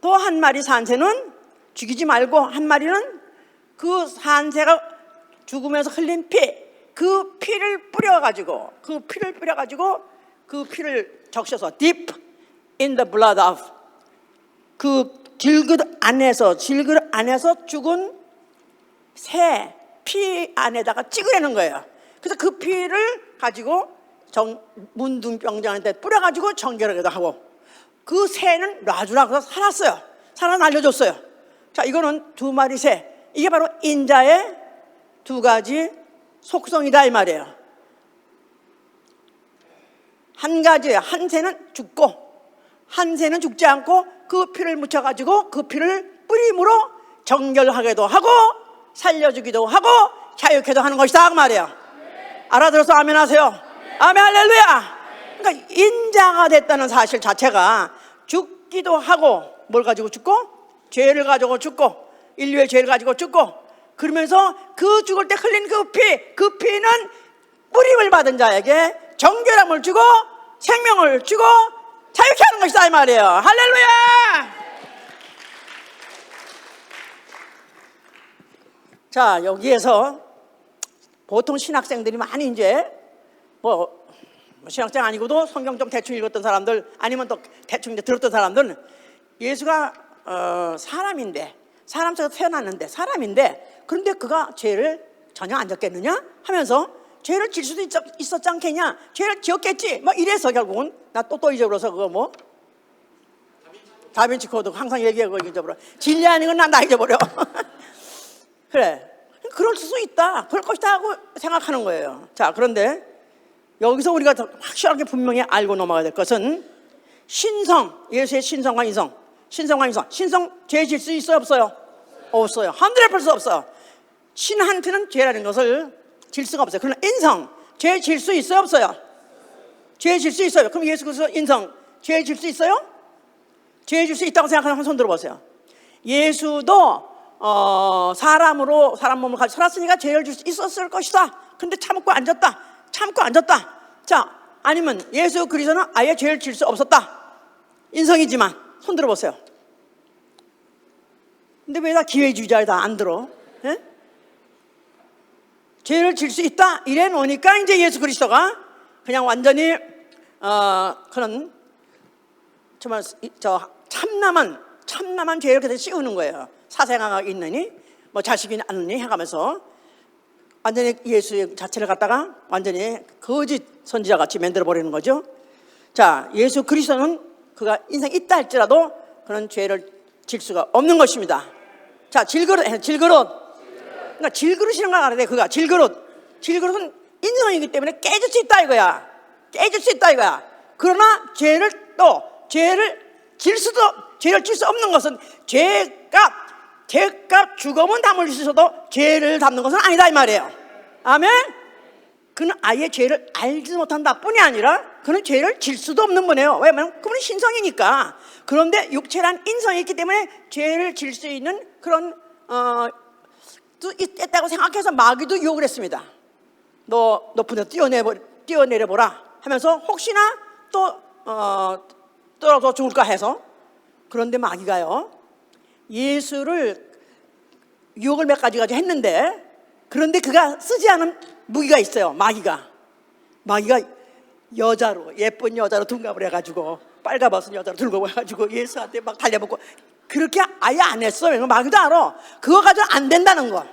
또 한 마리 산새는 죽이지 말고 한 마리는 그 산새가 죽으면서 흘린 그 피를 뿌려가지고 그 피를 적셔서 deep in the blood of, 그 질그릇 안에서 죽은 새 피 안에다가 찍으라는 거예요. 그래서 그 피를 가지고 문둥병장한테 뿌려가지고 정결하기도 하고, 그 새는 놔주라 그래서 살았어요. 살아 알려줬어요. 자, 이거는 2마리 새. 이게 바로 인자의 2가지 속성이다 이 말이에요. 한 가지, 한 새는 죽고 한 새는 죽지 않고 그 피를 묻혀가지고 그 피를 뿌림으로 정결하게도 하고 살려주기도 하고 자유케도 하는 것이다 그 말이에요. 알아들어서 아멘 하세요. 아멘 할렐루야. 그러니까 인자가 됐다는 사실 자체가 죽기도 하고, 뭘 가지고 죽고? 죄를 가지고 죽고, 인류의 죄를 가지고 죽고, 그러면서 그 죽을 때 흘린 그 피는 뿌림을 받은 자에게 정결함을 주고 생명을 주고 자유케 하는 것이다 이 말이에요. 할렐루야. 자, 여기에서 보통 신학생들이 많이 이제 뭐 신학생 아니고도 성경 좀 대충 읽었던 사람들, 아니면 또 대충 이제 들었던 사람들은 예수가 사람인데, 사람 속에서 태어났는데 사람인데, 그런데 그가 죄를 전혀 안 졌겠느냐 하면서 죄를 질 수도 있었지 않겠냐, 죄를 지었겠지, 뭐 이래서 결국은 나 또 잊어버려서 그거 뭐 다빈치 코드 항상 얘기하고 잊어버려. 진리 아닌 건 난 다 잊어버려. 그래, 그럴 수 있다, 그럴 것이다 하고 생각하는 거예요. 자, 그런데 여기서 우리가 더 확실하게 분명히 알고 넘어가야 될 것은 신성, 예수의 신성과 인성. 신성과 인성. 신성, 죄 질 수 있어요, 없어요? 없어요. 100% 없어요. 신한테는 죄라는 것을 질 수가 없어요. 그러나 인성, 죄 질 수 있어요, 없어요? 죄 질 수 있어요. 그럼 예수 그리스도 인성, 죄 질 수 있어요? 죄 질 수 있다고 생각하는 손 들어보세요. 예수도 사람으로 사람 몸을 가지고 살았으니까 죄를 질 수 있었을 것이다. 근데 참고 앉았다. 자, 아니면 예수 그리스도는 아예 죄를 질 수 없었다. 인성이지만 손 들어보세요. 근데 왜 다 기회주의자를 다 안 들어? 예? 죄를 질 수 있다 이래 놓으니까 이제 예수 그리스도가 그냥 완전히 그런 정말 참남한 죄를 그대로 씌우는 거예요. 사생아가 있느니 뭐 자식이 않느니 해가면서 완전히 예수 자체를 갖다가 완전히 거짓 선지자 같이 만들어 버리는 거죠. 자, 예수 그리스도는 그가 인생이 있다 할지라도 그런 죄를 질 수가 없는 것입니다. 자, 질그릇. 그러니까 질그릇이라는 걸 알아야 돼. 그가 질그릇은 인성이기 때문에 깨질 수 있다 이거야. 그러나 죄를 질 수 없는 것은 죄값 죽음은 담을 수 있어도 죄를 담는 것은 아니다 이 말이에요. 아멘. 그는 아예 죄를 알지 못한다 뿐이 아니라 그는 죄를 질 수도 없는 분이에요. 왜냐하면 그분은 신성이니까. 그런데 육체란 인성이 있기 때문에 죄를 질 수 있는 그런 또 있다고 생각해서 마귀도 유혹을 했습니다. 너 높은 데 뛰어내려보라 하면서 혹시나 또 떨어져 죽을까 해서. 그런데 마귀가요, 예수를 유혹을 몇 가지 했는데, 그런데 그가 쓰지 않은 무기가 있어요. 마귀가 여자로, 예쁜 여자로 둔갑을 해가지고 빨가벗은 여자로 들고 와가지고 예수한테 막 달려붙고, 그렇게 아예 안 했어요. 마귀도 알아. 그거 가지고 안 된다는 거.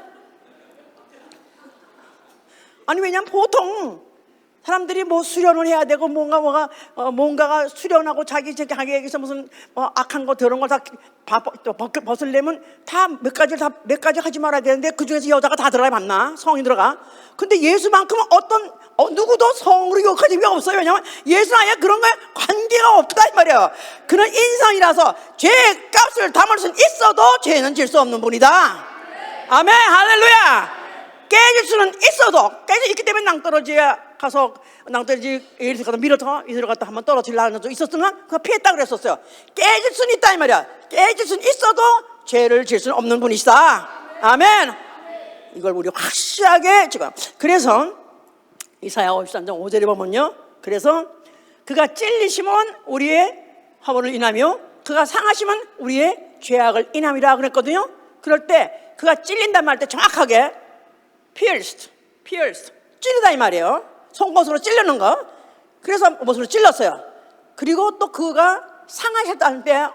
아니, 왜냐면 보통 사람들이 뭐 수련을 해야 되고 뭔가가 수련하고 자기에게서 무슨 악한 거 더러운 걸 다 벗으려면 다 몇 가지 하지 말아야 되는데 그 중에서 여자가 다 들어가야 맞나? 성이 들어가. 근데 예수만큼은 누구도 성으로 욕할 힘이 없어요. 왜냐면 예수는 아예 그런 거에 관계가 없다 이 말이에요. 그는 인성이라서 죄값을 담을 수는 있어도 죄는 질 수 없는 분이다. 아멘, 할렐루야. 깨질 수는 있어도, 깨져 있기 때문에 낭떠러지 예수 가서 밀어서 이리로 갔다 한번 떨어지려는 적 있었으면 그거 피했다 그랬었어요. 깨질 수는 있다 이 말이야. 깨질 수는 있어도 죄를 질 수는 없는 분이시다. 아멘. 이걸 우리 확실하게 지금. 그래서 이사야 53장 5절에 보면요, 그래서 그가 찔리시면 우리의 화보를 인하며 그가 상하시면 우리의 죄악을 인함이라 그랬거든요. 그럴 때 그가 찔린단 말 때 정확하게 pierced, 찔리다 이 말이에요. 송곳으로 찔르는 거. 그래서 못으로 찔렀어요. 그리고 또 그가 상하셨다는 때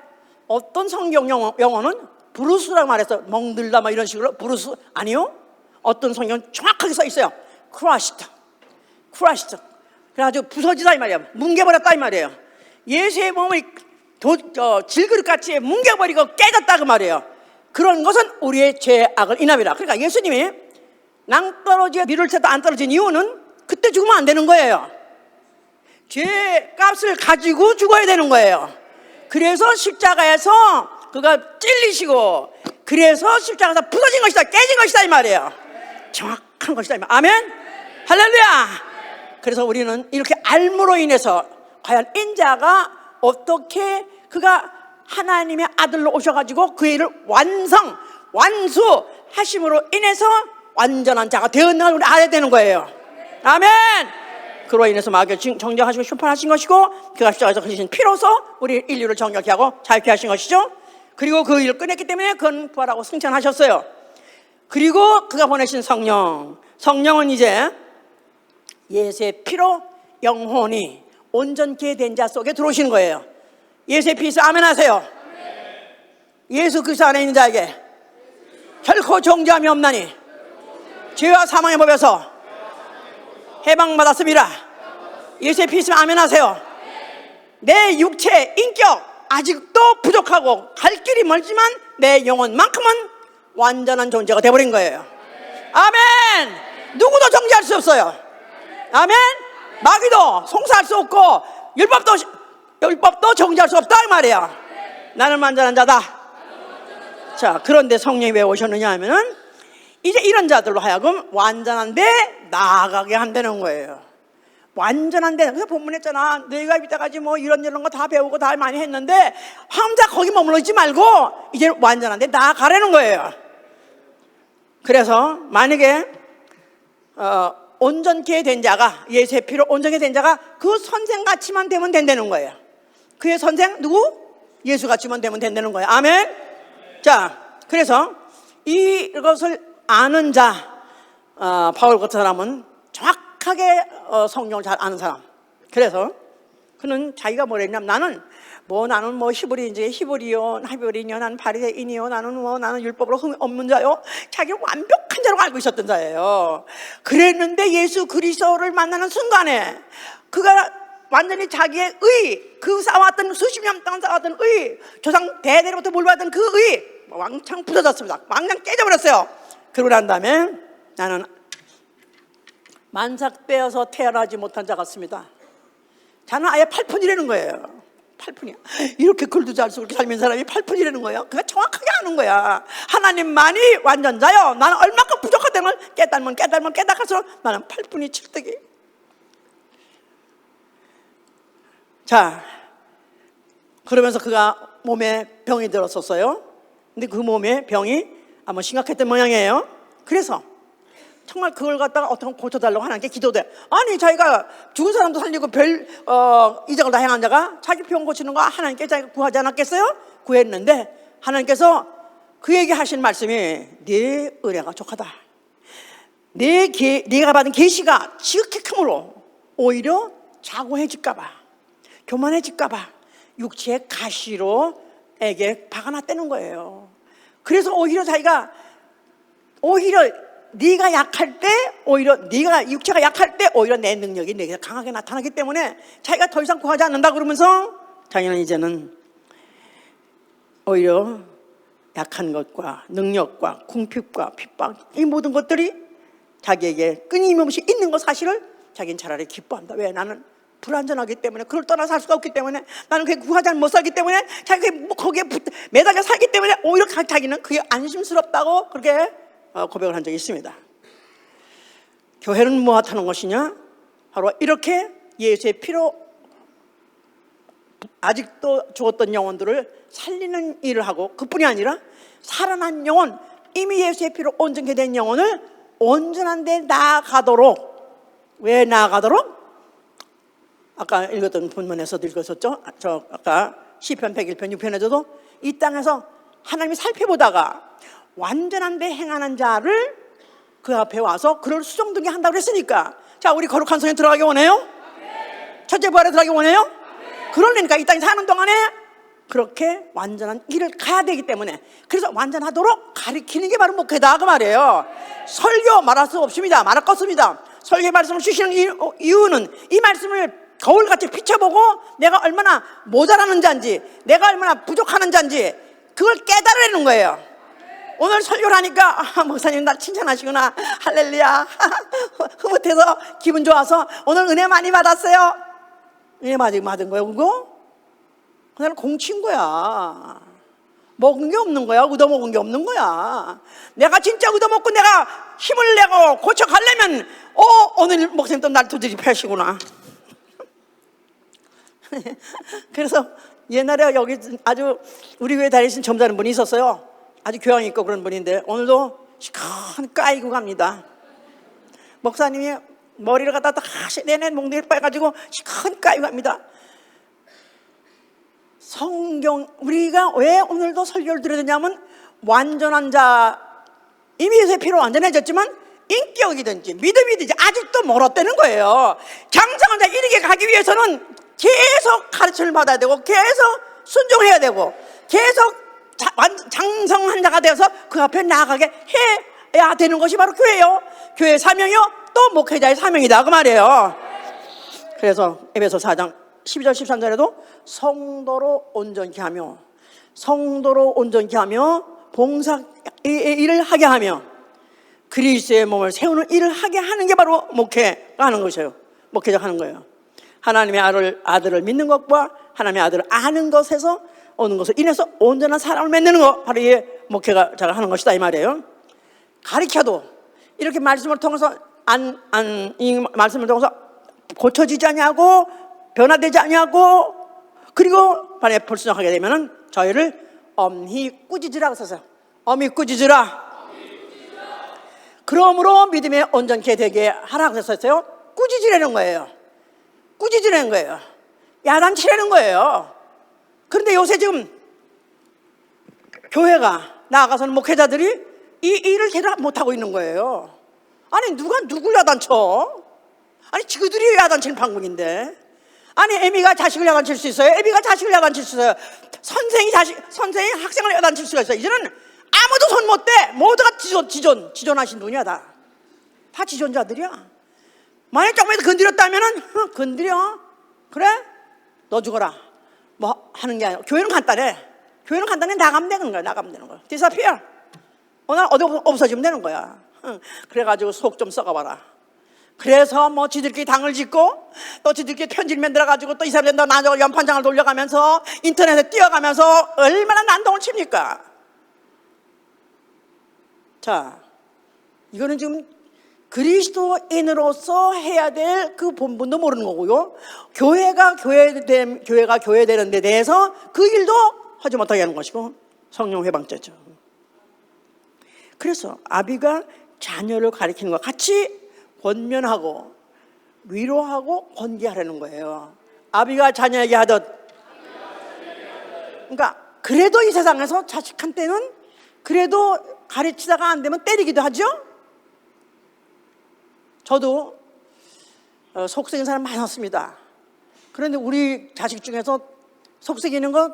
어떤 성경 영어는 브루스라고 말해서 멍들다 막 이런 식으로. 브루스 아니요, 어떤 성경은 정확하게 써 있어요. crushed. 그래가지고 부서지다 이 말이에요. 뭉개버렸다 이 말이에요. 예수의 몸을 질그릇같이 뭉개버리고 깨졌다 그 말이에요. 그런 것은 우리의 죄악을 인함이라. 그러니까 예수님이 낭떠러지에 밀을 때도 안 떨어진 이유는 그때 죽으면 안 되는 거예요. 죄값을 가지고 죽어야 되는 거예요. 그래서 십자가에서 그가 찔리시고, 그래서 십자가에서 부서진 것이다, 깨진 것이다 이 말이에요. 정확한 것이다 이 말. 아멘, 할렐루야. 그래서 우리는 이렇게 알므로 인해서 과연 인자가 어떻게 그가 하나님의 아들로 오셔가지고 그 일을 완수하심으로 인해서 완전한 자가 되었는 걸 우리 알아야 되는 거예요. 아멘. 그로 인해서 마귀를 정죄하시고 심판하신 것이고, 그가 십자가에서 흘리신 피로서 우리 인류를 정결케 하고 자유케 하신 것이죠. 그리고 그 일을 끝냈기 때문에 그는 부활하고 승천하셨어요. 그리고 그가 보내신 성령 성령은 이제 예수의 피로 영혼이 온전케 된 자 속에 들어오시는 거예요. 예수의 피 있어 아멘 하세요. 예수 그리스도 안에 있는 자에게 결코 정죄함이 없나니 죄와 사망의 법에서 해방받았습니다. 예수의 피 있으면 아멘 하세요. 내 육체 인격 아직도 부족하고 갈 길이 멀지만 내 영혼만큼은 완전한 존재가 되어버린 거예요. 아멘. 누구도 정죄할 수 없어요. 아멘. 마귀도 송사할 수 없고 율법도 정죄할 수 없다 이 말이야. 나는 완전한 자다. 자, 그런데 성령이 왜 오셨느냐 하면은 이제 이런 자들로 하여금 완전한데 나아가게 한다는 거예요. 완전한데, 그래서 본문에 했잖아. 너희가 이때까지 뭐 이런 거 다 배우고 다 많이 했는데 혼자 거기 머물러 있지 말고 이제 완전한데 나아가라는 거예요. 그래서 만약에 온전케 된 자가, 예수의 피로 온전케 된 자가 그 선생같이만 되면 된다는 거예요. 그의 선생 누구? 예수같이만 되면 된다는 거예요. 아멘. 자, 그래서 이것을 아는 자, 바울 같은 사람은 정확하게 성경을 잘 아는 사람. 그래서 그는 자기가 뭐랬냐면 나는 히브리요, 나는 바리새인이요, 나는 율법으로 흠 없는 자요. 자기는 완벽한 자로 알고 있었던 자예요. 그랬는데 예수 그리스도를 만나는 순간에 그가 완전히 자기의 그 쌓아왔던 수십 년 동안 쌓아왔던 조상 대대로부터 물받은 그 왕창 부서졌습니다. 왕창 깨져버렸어요. 그러고 난 다음에 나는 만삭되어서 태어나지 못한 자 같습니다. 자는 아예 8푼이라는 거예요. 8푼이야. 이렇게 글도 잘 쓰고 살면 사람이 8푼이라는 거예요. 그가 정확하게 아는 거야. 하나님만이 완전자요. 나는 얼마큼 부족하다는 걸 깨달을수록 나는 8푼이 칠떡이. 자, 그러면서 그가 몸에 병이 들었었어요. 근데 그 몸에 병이 아마 심각했던 모양이에요. 그래서 정말 그걸 갖다가 어떻게 고쳐달라고 하나님께 기도돼. 아니 자기가 죽은 사람도 살리고 별 이적을 다 행한 자가 자기 병 고치는 거 하나님께 자기가 구하지 않았겠어요? 구했는데 하나님께서 그에게 하신 말씀이 네 은혜가 족하다. 네가 받은 계시가 지극히 크므로 오히려 자고해질까봐, 교만해질까봐 육체의 가시로 에게 박아놨다는 거예요. 그래서 오히려 네가 약할 때, 네가 육체가 약할 때 오히려 내 능력이 내게 강하게 나타나기 때문에 자기가 더 이상 구하지 않는다 그러면서 자기는 이제는 오히려 약한 것과 능력과 궁핍과 핍박 이 모든 것들이 자기에게 끊임없이 있는 것 사실을 자기는 차라리 기뻐한다. 왜? 나는 불완전하기 때문에, 그걸 떠나서 살 수가 없기 때문에, 나는 그게 구하지 못 살기 때문에, 자기가 거기에 매달려 살기 때문에 오히려 자기는 그게 안심스럽다고 그렇게 고백을 한 적이 있습니다. 교회는 무엇하는 것이냐? 바로 이렇게 예수의 피로 아직도 죽었던 영혼들을 살리는 일을 하고, 그뿐이 아니라 살아난 영혼, 이미 예수의 피로 온전케 된 영혼을 온전한 데 나아가도록. 왜 나아가도록? 아까 읽었던 본문에서도 읽었었죠. 저 아까 시편 101편 6편에서도 이 땅에서 하나님이 살펴보다가 완전한 데 행하는 자를 그 앞에 와서 그를 수정되게 한다고 했으니까, 자, 우리 거룩한 성에 들어가기 원해요? 첫째 부활에 들어가기 원해요? 그러니까 이 땅에 사는 동안에 그렇게 완전한 길을 가야 되기 때문에, 그래서 완전하도록 가르치는 게 바로 목회다 그 말이에요. 설교 말할 수 없습니다. 말할 것 없습니다. 설교 말씀을 주시는 이유는 이 말씀을 거울같이 비춰보고 내가 얼마나 모자라는 자인지, 내가 얼마나 부족하는 자인지 그걸 깨달으려는 거예요. 오늘 설교를 하니까 목사님 날 칭찬하시구나, 할렐루야, 흐뭇해서 기분 좋아서 오늘 은혜 많이 받았어요. 은혜 받은 거야 그거? 그날 공친 거야. 먹은 게 없는 거야. 얻어먹은 게 없는 거야. 내가 진짜 얻어먹고 내가 힘을 내고 고쳐가려면 오늘 목사님 또 날 두드리 패시구나. 그래서 옛날에 여기 아주 우리 교회 다니신 점잖은 분이 있었어요. 아주 교양 있고 그런 분인데 오늘도 시큰 까이고 갑니다. 목사님이 머리를 갖다 내내 몽둥이를 빼가지고 시큰 까이고 갑니다. 성경, 우리가 왜 오늘도 설교를 드려야 되냐면, 완전한 자, 이미 예수의 피로 완전해졌지만 인격이든지 믿음이든지 아직도 멀었다는 거예요. 장성한 자 이르게 가기 위해서는 계속 가르침을 받아야 되고 계속 순종해야 되고 계속 장성한 자가 되어서 그 앞에 나아가게 해야 되는 것이 바로 교회예요. 교회의 사명이요 또 목회자의 사명이다 그 말이에요. 그래서 에베소 4장 12절 13절에도 성도로 온전케 하며 봉사의 일을 하게 하며 그리스도의 몸을 세우는 일을 하게 하는 게 바로 목회가 하는 것이에요. 목회자가 하는 거예요. 하나님의 아들을 믿는 것과 하나님의 아들을 아는 것에서 오는 것을 인해서 온전한 사람을 만드는 것, 바로 이 목회자가 하는 것이다 이 말이에요. 가르쳐도 이렇게 말씀을 통해서 이 말씀을 통해서 고쳐지지 않냐고, 변화되지 않냐고, 그리고 만약에 불순종하게 되면은 저희를 엄히 꾸짖으라고 썼어요. 엄히 꾸짖으라. 그러므로 믿음의 온전케 되게 하라고 했었어요. 꾸짖으라는 거예요. 꾸짖으라는 거예요. 야단치라는 거예요. 그런데 요새 지금 교회가 나아가서는 목회자들이 이 일을 제대로 못하고 있는 거예요. 아니 누가 누굴 야단쳐? 아니 지그들이 야단치는 방법인데. 아니 애미가 자식을 야단칠 수 있어요? 애비가 자식을 야단칠 수 있어요? 선생이 학생을 야단칠 수가 있어요? 이제는 아무도 손 못 대. 모두가 지존하신 분이야 다 지존자들이야. 만약 조금이라도 건드렸다면은 건드려 그래? 너 죽어라 뭐 하는 게 아니라 교회는 간단해. 나가면 되는 거야. 디사피어 오늘 어디 없어지면 되는 거야. 그래가지고 속 좀 썩어봐라. 그래서 뭐 지들끼리 당을 짓고 또 지들끼리 편지를 만들어가지고 또 이 사람들 나중에 연판장을 돌려가면서 인터넷에 띄워가면서 얼마나 난동을 칩니까? 자, 이거는 지금 그리스도인으로서 해야 될 그 본분도 모르는 거고요. 교회가 교회되는 데 대해서 그 일도 하지 못하게 하는 것이고 성령 회방죄죠. 그래서 아비가 자녀를 가리키는 것 같이 권면하고 위로하고 권계하라는 거예요. 아비가 자녀에게 하듯. 그러니까 그래도 이 세상에서 자식한테는 그래도 가르치다가 안 되면 때리기도 하죠. 저도 속썩이는 사람 많았습니다. 그런데 우리 자식 중에서 속썩이는 거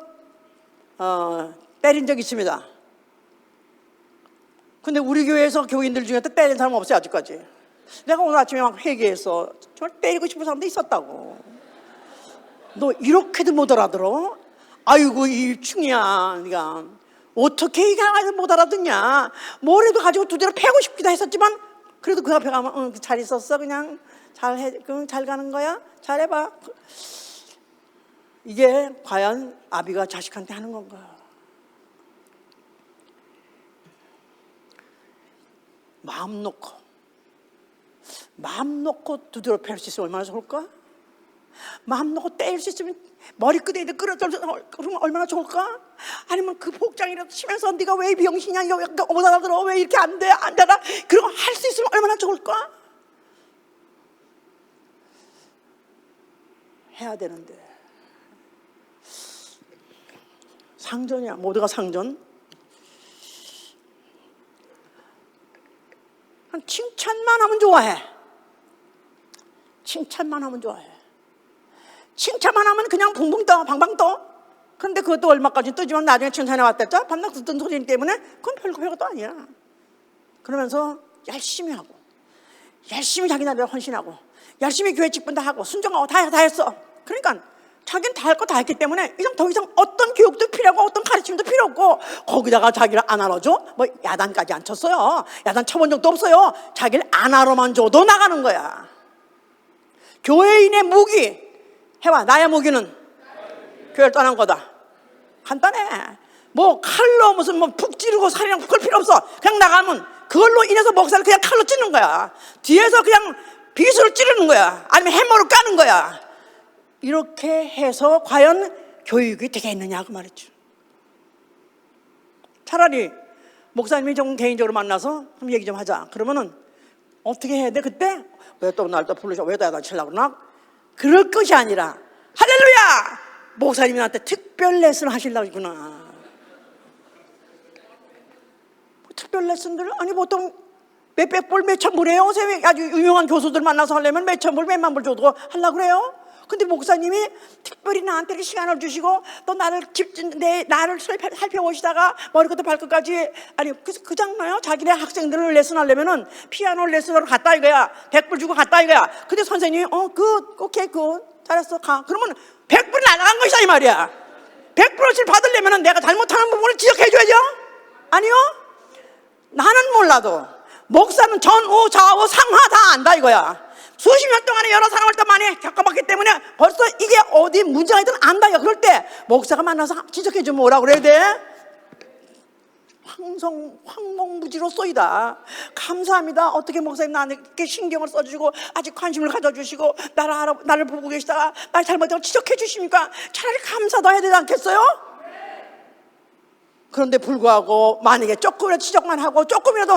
때린 적 있습니다. 근데 우리 교회에서 교인들 중에 또 때린 사람 없어요 아직까지. 내가 오늘 아침에 막 회개해서 정말 때리고 싶은 사람도 있었다고. 너 이렇게도 못 알아들어? 아이고 이 충이야 네가 어떻게 이게 못 알아듣냐. 뭐라도 가지고 두드려 패고 싶기도 했었지만 그래도 그 앞에 가면 잘 있었어 그냥 잘 가는 거야 잘해봐. 이게 과연 아비가 자식한테 하는 건가? 마음 놓고 두드려 팰 수 있으면 얼마나 좋을까? 마음 놓고 때릴 수 있으면 머리끄댕이 끌어들어서 그러면 얼마나 좋을까? 아니면 그 복장이라도 치면서 네가 왜 병신이야? 못 알아들어? 왜 이렇게 안 돼? 안 되나? 그런 거 할 수 있으면 얼마나 좋을까? 해야 되는데 상전이야. 모두가 상전. 칭찬만 하면 좋아해. 칭찬만 하면 그냥 붕붕 떠 방방 떠. 그런데 그것도 얼마까지 뜨지만 나중에 칭찬해 왔댔죠. 밤낮 듣던 소리 때문에 그건 별것도 아니야. 그러면서 열심히 하고 열심히 자기 나라를 헌신하고 열심히 교회 직분도 하고 순종하고 다 했어. 그러니까 자기는 다 할 거 다 했기 때문에 이제 더 이상 어떤 교육도 필요하고 어떤 가르침도 필요 없고 거기다가 자기를 안 알아줘? 뭐 야단까지 안 쳤어요. 야단 쳐본 적도 없어요. 자기를 안 알아만 줘도 나가는 거야. 교회인의 무기 해봐. 나의 무기는 교회를 떠난 거다. 간단해. 뭐 칼로 무슨 뭐 푹 찌르고 살이랑 푹 할 필요 없어. 그냥 나가면 그걸로 인해서 목사를 그냥 칼로 찌는 거야. 뒤에서 그냥 비수를 찌르는 거야. 아니면 해머를 까는 거야. 이렇게 해서 과연 교육이 되겠느냐 그 말이죠. 차라리 목사님이 좀 개인적으로 만나서 좀 얘기 좀 하자. 그러면은 어떻게 해야 돼? 그때 왜 또 날 또 부르셔? 왜 또 야단 치려고 그러나? 그럴 것이 아니라 할렐루야! 목사님이 나한테 특별 레슨을 하시려고 했구나. 특별 레슨들을 아니 보통 몇백 불, 몇천 불이에요. 요새 아주 유명한 교수들 만나서 하려면 몇천 불, 몇만 불 줘도 하려고 그래요. 근데 목사님이 특별히 나한테 이렇게 시간을 주시고 또 나를 나를 살펴보시다가 머리부터 발끝까지, 아니 그 장로요, 자기네 학생들을 레슨하려면은 피아노 레슨으로 갔다 이거야. 100불 주고 갔다 이거야. 근데 선생님이 오케이 잘했어 가. 그러면 100불이 날아간 것이다 이 말이야. 100%를 받으려면은 내가 잘못하는 부분을 지적해줘야죠. 아니요, 나는 몰라도 목사는 전우 좌우 상하 다 안다 이거야. 수십 년 동안에 여러 사람을 또 많이 겪어봤기 때문에 벌써 이게 어디 문제가 있든 안다요. 그럴 때 목사가 만나서 지적해주면 뭐라고 그래야 돼? 황몽무지로 쏘이다. 감사합니다. 어떻게 목사님 나에게 신경을 써주시고 아직 관심을 가져주시고 나를 보고 계시다가 날 잘못하고 지적해 주십니까? 차라리 감사도 해야 되지 않겠어요? 그런데 불구하고 만약에 조금이라도 지적만 하고 조금이라도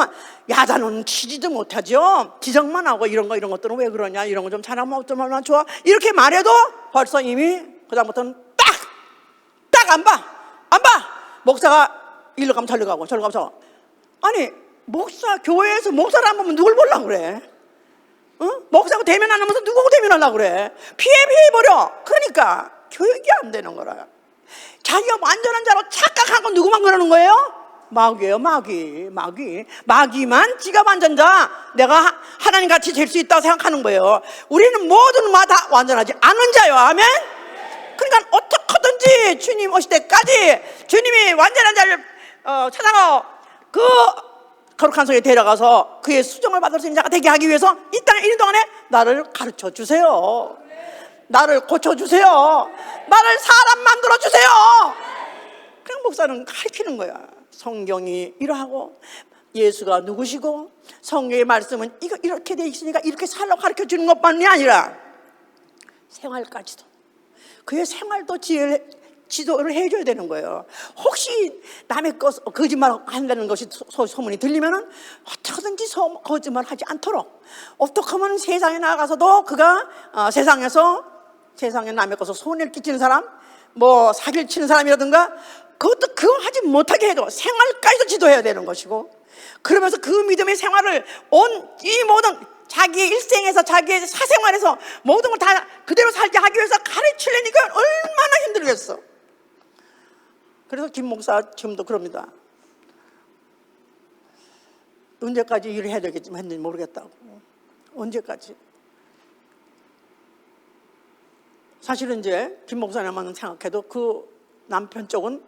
야단은 치지도 못하죠. 지적만 하고 이런 것들은 왜 그러냐, 이런 거 좀 잘하면 얼마나 좋아, 이렇게 말해도 벌써 이미 그다음부터는 딱 안 봐. 목사가 일로 가면 절로 가고 절로 가면 아니 교회에서 목사를 안 보면 누굴 보려고 그래? 목사하고 대면 안 하면서 누구하고 대면하려고 그래? 피해버려. 그러니까 교육이 안 되는 거라. 자기가 완전한 자로 착각하고 누구만 그러는 거예요? 마귀예요. 마귀만 지가 완전 자, 내가 하나님 같이 될 수 있다고 생각하는 거예요. 우리는 모든 다 완전하지 않은 자요. 아멘. 그러니까 어떻게든지 주님 오실 때까지 주님이 완전한 자를 찾아가 그 거룩한 성에 데려가서 그의 수정을 받을 수 있는 자가 되게 하기 위해서 이 땅에 있는 동안에 나를 가르쳐 주세요. 나를 고쳐주세요. 나를 사람 만들어주세요. 그냥 목사는 가르치는 거야. 성경이 이러하고 예수가 누구시고 성경의 말씀은 이렇게 돼 있으니까 이렇게 살라고 가르쳐주는 것만이 아니라 생활까지도, 그의 생활도 지도를 해줘야 되는 거예요. 혹시 남의 것 거짓말 한다는 것이 소문이 들리면은 어떻게든지 거짓말 하지 않도록, 어떻게 하면 세상에 나가서도 그가 세상에 남의 것을 손해를 끼치는 사람, 사기를 치는 사람이라든가 그거 하지 못하게 해도 생활까지도 지도해야 되는 것이고, 그러면서 그 믿음의 생활을 이 모든 자기의 일생에서 자기의 사생활에서 모든 걸 다 그대로 살게 하기 위해서 가르치려니까 얼마나 힘들겠어. 그래서 김 목사 지금도 그럽니다. 언제까지 일을 해야 되겠는지 모르겠다고. 언제까지. 사실은 이제 김 목사님만 생각해도 그 남편 쪽은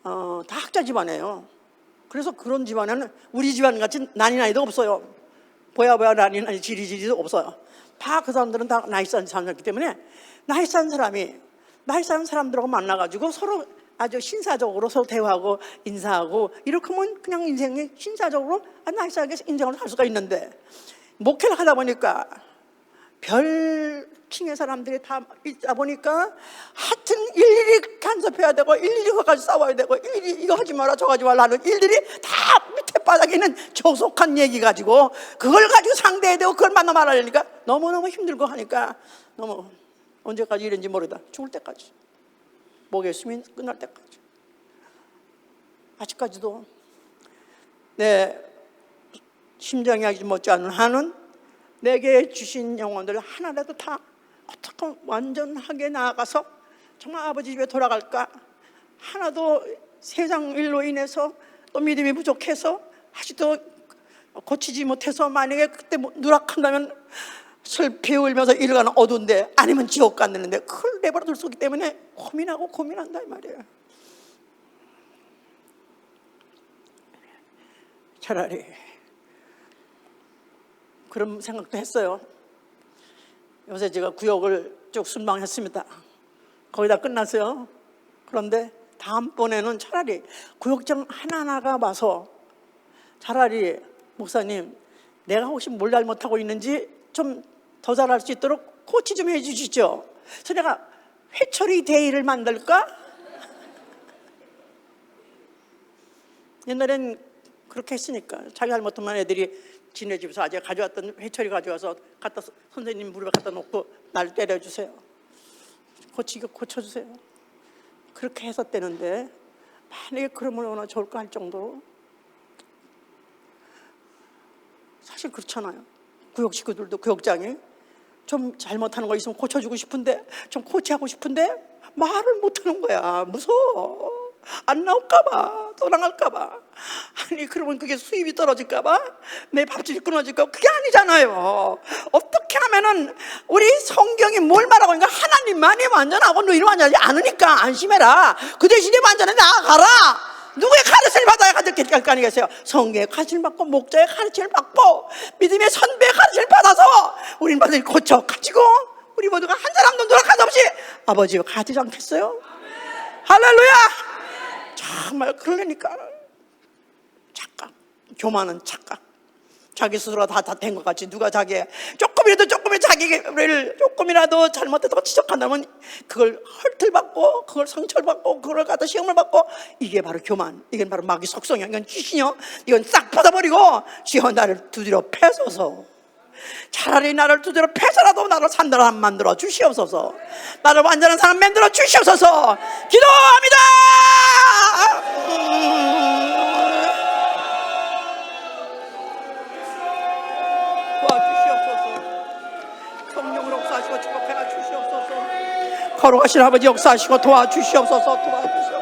다 학자 집안이에요. 그래서 그런 집안에는 우리 집안 같이 난이도 없어요. 보야 난이 지리지리도 없어요. 다 그 사람들은 다 나이 싼 사람이기 때문에 나이 싼 사람들하고 만나가지고 서로 아주 신사적으로 서로 대화하고 인사하고 이렇게 하면 그냥 인생이 신사적으로 나이 싸게 인생을 살 수가 있는데, 목회를 하다 보니까 별칭의 사람들이 다 있다 보니까 하여튼 일일이 간섭해야 되고 일일이 그것까지 싸워야 되고 일일이 이거 하지 마라 저거 하지 말라 하는 일들이 다 밑에 바닥에 있는 조속한 얘기 가지고 그걸 가지고 상대해야 되고 그걸 만나 말하려니까 너무너무 힘들고 하니까 너무 언제까지 이런지 모르다. 죽을 때까지, 목욕심이 끝날 때까지. 아직까지도 내 심장이 아직 못지않은 한은 내게 주신 영혼들 하나라도 다 어떻게 완전하게 나아가서 정말 아버지 집에 돌아갈까, 하나도 세상 일로 인해서 또 믿음이 부족해서 아직도 고치지 못해서 만약에 그때 누락한다면 슬피 울면서 일 가는 어두운데 아니면 지옥 갔는데 그걸 내버려 둘 수 없기 때문에 고민한다 이 말이에요. 차라리 그런 생각도 했어요. 요새 제가 구역을 쭉 순방했습니다. 거의 다 끝났어요. 그런데 다음번에는 차라리 구역장 하나하나가 와서 차라리 목사님, 내가 혹시 뭘 잘못하고 있는지 좀 더 잘할 수 있도록 코치 좀 해주시죠. 그래서 내가 회초리 데이를 만들까? 옛날엔 그렇게 했으니까 자기 잘못하면 애들이 지네 집에서 아재 가져왔던 회초리 가져와서 선생님 무릎에 갖다 놓고 날 때려주세요. 고쳐주세요. 그렇게 했었대는데 만약에 그러면 얼마나 좋을까 할 정도로 사실 그렇잖아요. 구역 식구들도 구역장이 좀 잘못하는 거 있으면 고쳐주고 싶은데, 좀 코치하고 싶은데 말을 못하는 거야. 무서워. 안 나올까봐, 또 나갈까봐. 아니, 그러면 그게 수입이 떨어질까봐, 내 밥줄이 끊어질까봐. 그게 아니잖아요. 어떻게 하면은, 우리 성경이 뭘 말하고 있는가? 하나님만이 완전하고 너희는 완전하지 않으니까 안심해라. 그 대신에 완전히 나아가라. 누구의 가르침을 받아야 될 거 아니겠어요? 성경의 가르침을 받고, 목자의 가르침을 받고, 믿음의 선배의 가르침을 받아서 우리는 완전히 고쳐가지고 우리 모두가 한 사람도 노력할 수 없이 아버지와 같지 않겠어요? 할렐루야! 정말 그러려니까 착각, 교만은 착각. 자기 스스로가 다 된 것 같이 누가 조금이라도 자기를 조금이라도 잘못해도 지적한다면 그걸 헐틀받고, 그걸 상처를 받고, 그걸 갖다 시험을 받고, 이게 바로 교만, 이건 바로 마귀 속성이야. 이건 귀신이요. 이건 싹 받아버리고, 주여 나를 두드려 패소서. 차라리 나를 두드려 패서라도 나를 산다로 안 만들어 주시옵소서. 나를 완전한 사람 만들어 주시옵소서. 기도합니다. 도와주시옵소서. 성령으로 역사하시고 축복해 주시옵소서. 거룩하신 아버지 역사하시고 도와주시옵소서. 도와주시옵소서.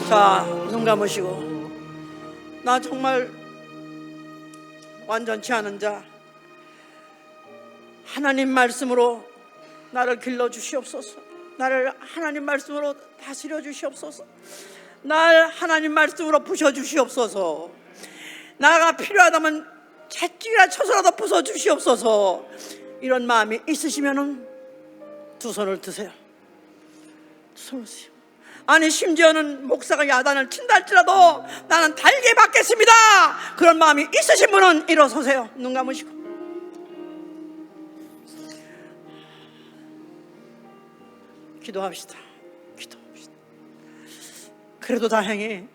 자, 눈 감으시고. 나 정말 완전치 않은 자, 하나님 말씀으로 나를 길러 주시옵소서. 나를 하나님 말씀으로 다스려 주시옵소서. 날 하나님 말씀으로 부셔 주시옵소서. 나가 필요하다면 채찍이나 쳐서라도 부숴 주시옵소서. 이런 마음이 있으시면은 두 손을 드세요. 두 손을 드세요. 아니 심지어는 목사가 야단을 친다 할지라도 나는 달게 받겠습니다. 그런 마음이 있으신 분은 일어서세요. 눈 감으시고. 기도합시다. 기도합시다. 그래도 다행히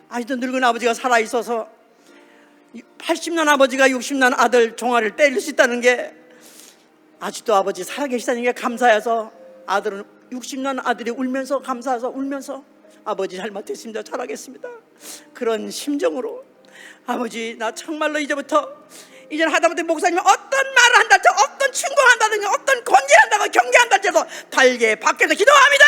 아직도 늙은 아버지가 살아있어서 80년 아버지가 60년 아들 종아리를 때릴 수 있다는 게, 아직도 아버지 살아계시다는 게 감사해서, 아들은 60년 아들이 울면서 감사해서 울면서 아버지 잘못했습니다, 잘하겠습니다, 그런 심정으로 아버지 나 정말로 이제부터 이제는 하다못해 목사님이 어떤 말을 한다든지 어떤 충고한다든지 어떤 권질한다고 경계한다든지 해도 달게 밖에서 기도합니다.